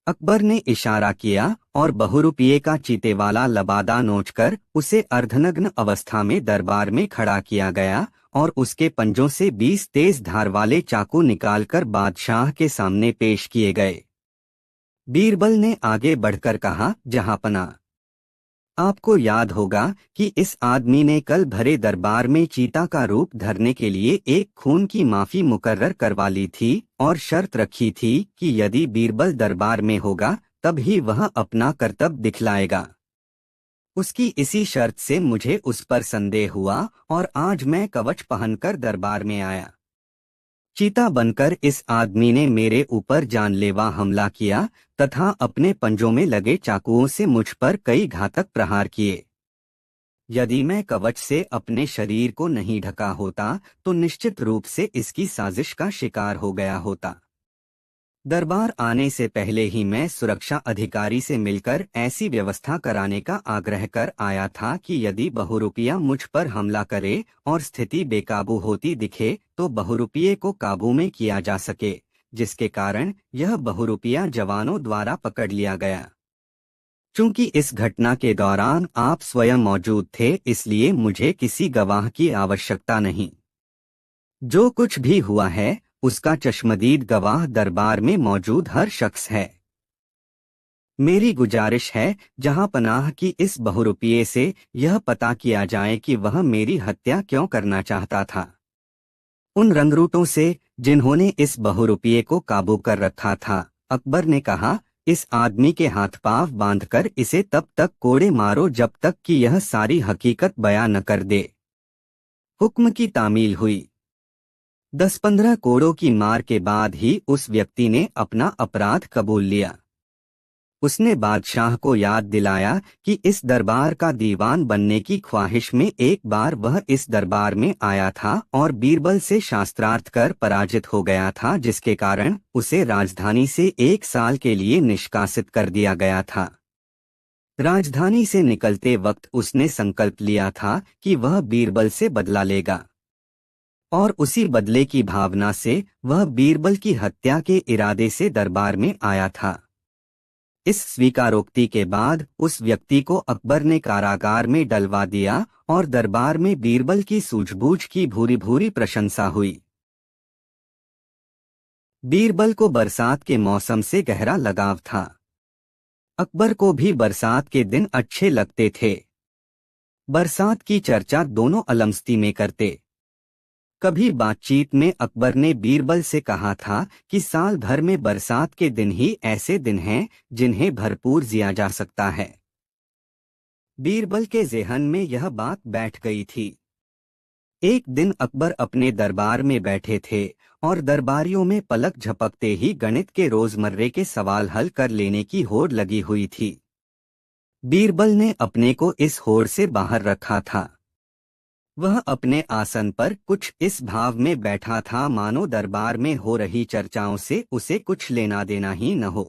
अकबर ने इशारा किया और बहुरूपिये का चीते वाला लबादा नोचकर उसे अर्धनग्न अवस्था में दरबार में खड़ा किया गया और उसके पंजों से 20 तेज धार वाले चाकू निकालकर बादशाह के सामने पेश किए गए। बीरबल ने आगे बढ़कर कहा, जहांपना, आपको याद होगा कि इस आदमी ने कल भरे दरबार में चीता का रूप धरने के लिए एक खून की माफी मुकर्रर करवा ली थी और शर्त रखी थी कि यदि बीरबल दरबार में होगा तब ही वह अपना करतब दिखलाएगा। उसकी इसी शर्त से मुझे उस पर संदेह हुआ और आज मैं कवच पहनकर दरबार में आया। चीता बनकर इस आदमी ने मेरे ऊपर जानलेवा हमला किया तथा अपने पंजों में लगे चाकुओं से मुझ पर कई घातक प्रहार किए। यदि मैं कवच से अपने शरीर को नहीं ढका होता तो निश्चित रूप से इसकी साजिश का शिकार हो गया होता। दरबार आने से पहले ही मैं सुरक्षा अधिकारी से मिलकर ऐसी व्यवस्था कराने का आग्रह कर आया था कि यदि बहुरूपिया मुझ पर हमला करे और स्थिति बेकाबू होती दिखे तो बहुरूपिये को काबू में किया जा सके, जिसके कारण यह बहुरूपिया जवानों द्वारा पकड़ लिया गया। चूंकि इस घटना के दौरान आप स्वयं मौजूद थे, इसलिए मुझे किसी गवाह की आवश्यकता नहीं। जो कुछ भी हुआ है उसका चश्मदीद गवाह दरबार में मौजूद हर शख्स है। मेरी गुजारिश है जहां पनाह की इस बहुरूपिये से यह पता किया जाए कि वह मेरी हत्या क्यों करना चाहता था। उन रंगरूटों से जिन्होंने इस बहुरूपिये को काबू कर रखा था, अकबर ने कहा, इस आदमी के हाथ पांव बांधकर इसे तब तक कोड़े मारो जब तक कि यह सारी हकीकत बयां न कर दे। हुक्म की तामील हुई। 10-15 कोड़ों की मार के बाद ही उस व्यक्ति ने अपना अपराध कबूल लिया। उसने बादशाह को याद दिलाया कि इस दरबार का दीवान बनने की ख्वाहिश में एक बार वह इस दरबार में आया था और बीरबल से शास्त्रार्थ कर पराजित हो गया था, जिसके कारण उसे राजधानी से 1 साल के लिए निष्कासित कर दिया गया था। राजधानी से निकलते वक्त उसने संकल्प लिया था कि वह बीरबल से बदला लेगा और उसी बदले की भावना से वह बीरबल की हत्या के इरादे से दरबार में आया था। इस स्वीकारोक्ति के बाद उस व्यक्ति को अकबर ने कारागार में डलवा दिया और दरबार में बीरबल की सूझबूझ की भूरी भूरी प्रशंसा हुई। बीरबल को बरसात के मौसम से गहरा लगाव था। अकबर को भी बरसात के दिन अच्छे लगते थे। बरसात की चर्चा दोनों अलमस्ती में करते। कभी बातचीत में अकबर ने बीरबल से कहा था कि साल भर में बरसात के दिन ही ऐसे दिन हैं जिन्हें भरपूर जिया जा सकता है। बीरबल के ज़हन में यह बात बैठ गई थी। एक दिन अकबर अपने दरबार में बैठे थे और दरबारियों में पलक झपकते ही गणित के रोजमर्रे के सवाल हल कर लेने की होड़ लगी हुई थी। बीरबल ने अपने को इस होड़ से बाहर रखा था। वह अपने आसन पर कुछ इस भाव में बैठा था मानो दरबार में हो रही चर्चाओं से उसे कुछ लेना देना ही न हो।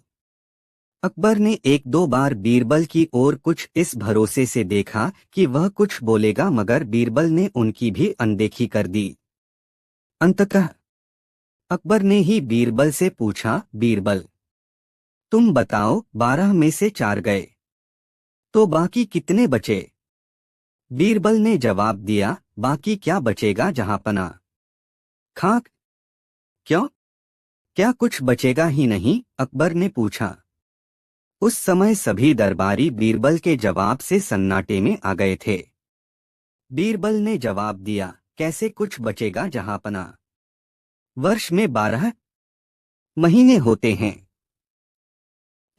अकबर ने 1-2 बार बीरबल की ओर कुछ इस भरोसे से देखा कि वह कुछ बोलेगा, मगर बीरबल ने उनकी भी अनदेखी कर दी। अंततः अकबर ने ही बीरबल से पूछा, बीरबल, तुम बताओ, 12 में से 4 गए तो बाकी कितने बचे? बीरबल ने जवाब दिया, बाकी क्या बचेगा जहांपना? खाक। क्यों? क्या कुछ बचेगा ही नहीं? अकबर ने पूछा। उस समय सभी दरबारी बीरबल के जवाब से सन्नाटे में आ गए थे। बीरबल ने जवाब दिया, कैसे कुछ बचेगा जहांपना? वर्ष में 12 महीने होते हैं,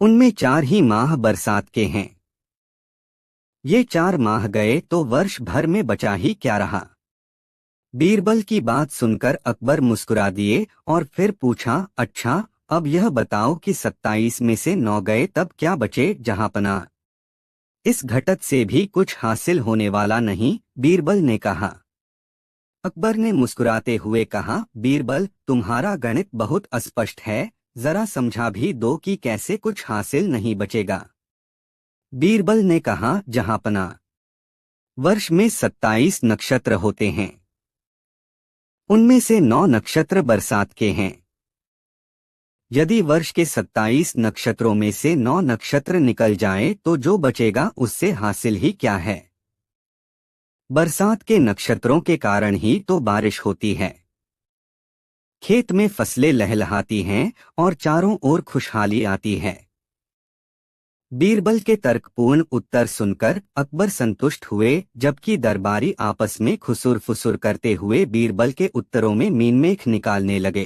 उनमें 4 ही माह बरसात के हैं। ये 4 माह गए तो वर्ष भर में बचा ही क्या रहा? बीरबल की बात सुनकर अकबर मुस्कुरा दिए और फिर पूछा, अच्छा, अब यह बताओ कि 27 में से 9 गए तब क्या बचे जहांपना? इस घटत से भी कुछ हासिल होने वाला नहीं, बीरबल ने कहा। अकबर ने मुस्कुराते हुए कहा, बीरबल, तुम्हारा गणित बहुत अस्पष्ट है, जरा समझा भी दो कि कैसे कुछ हासिल नहीं बचेगा। बीरबल ने कहा, जहांपना, वर्ष में 27 नक्षत्र होते हैं, उनमें से 9 नक्षत्र बरसात के हैं। यदि वर्ष के 27 नक्षत्रों में से 9 नक्षत्र निकल जाएं तो जो बचेगा उससे हासिल ही क्या है? बरसात के नक्षत्रों के कारण ही तो बारिश होती है, खेत में फसलें लहलहाती हैं और चारों ओर खुशहाली आती है। बीरबल के तर्कपूर्ण उत्तर सुनकर अकबर संतुष्ट हुए, जबकि दरबारी आपस में खुसुर फुसुर करते हुए बीरबल के उत्तरों में मीनमेख निकालने लगे।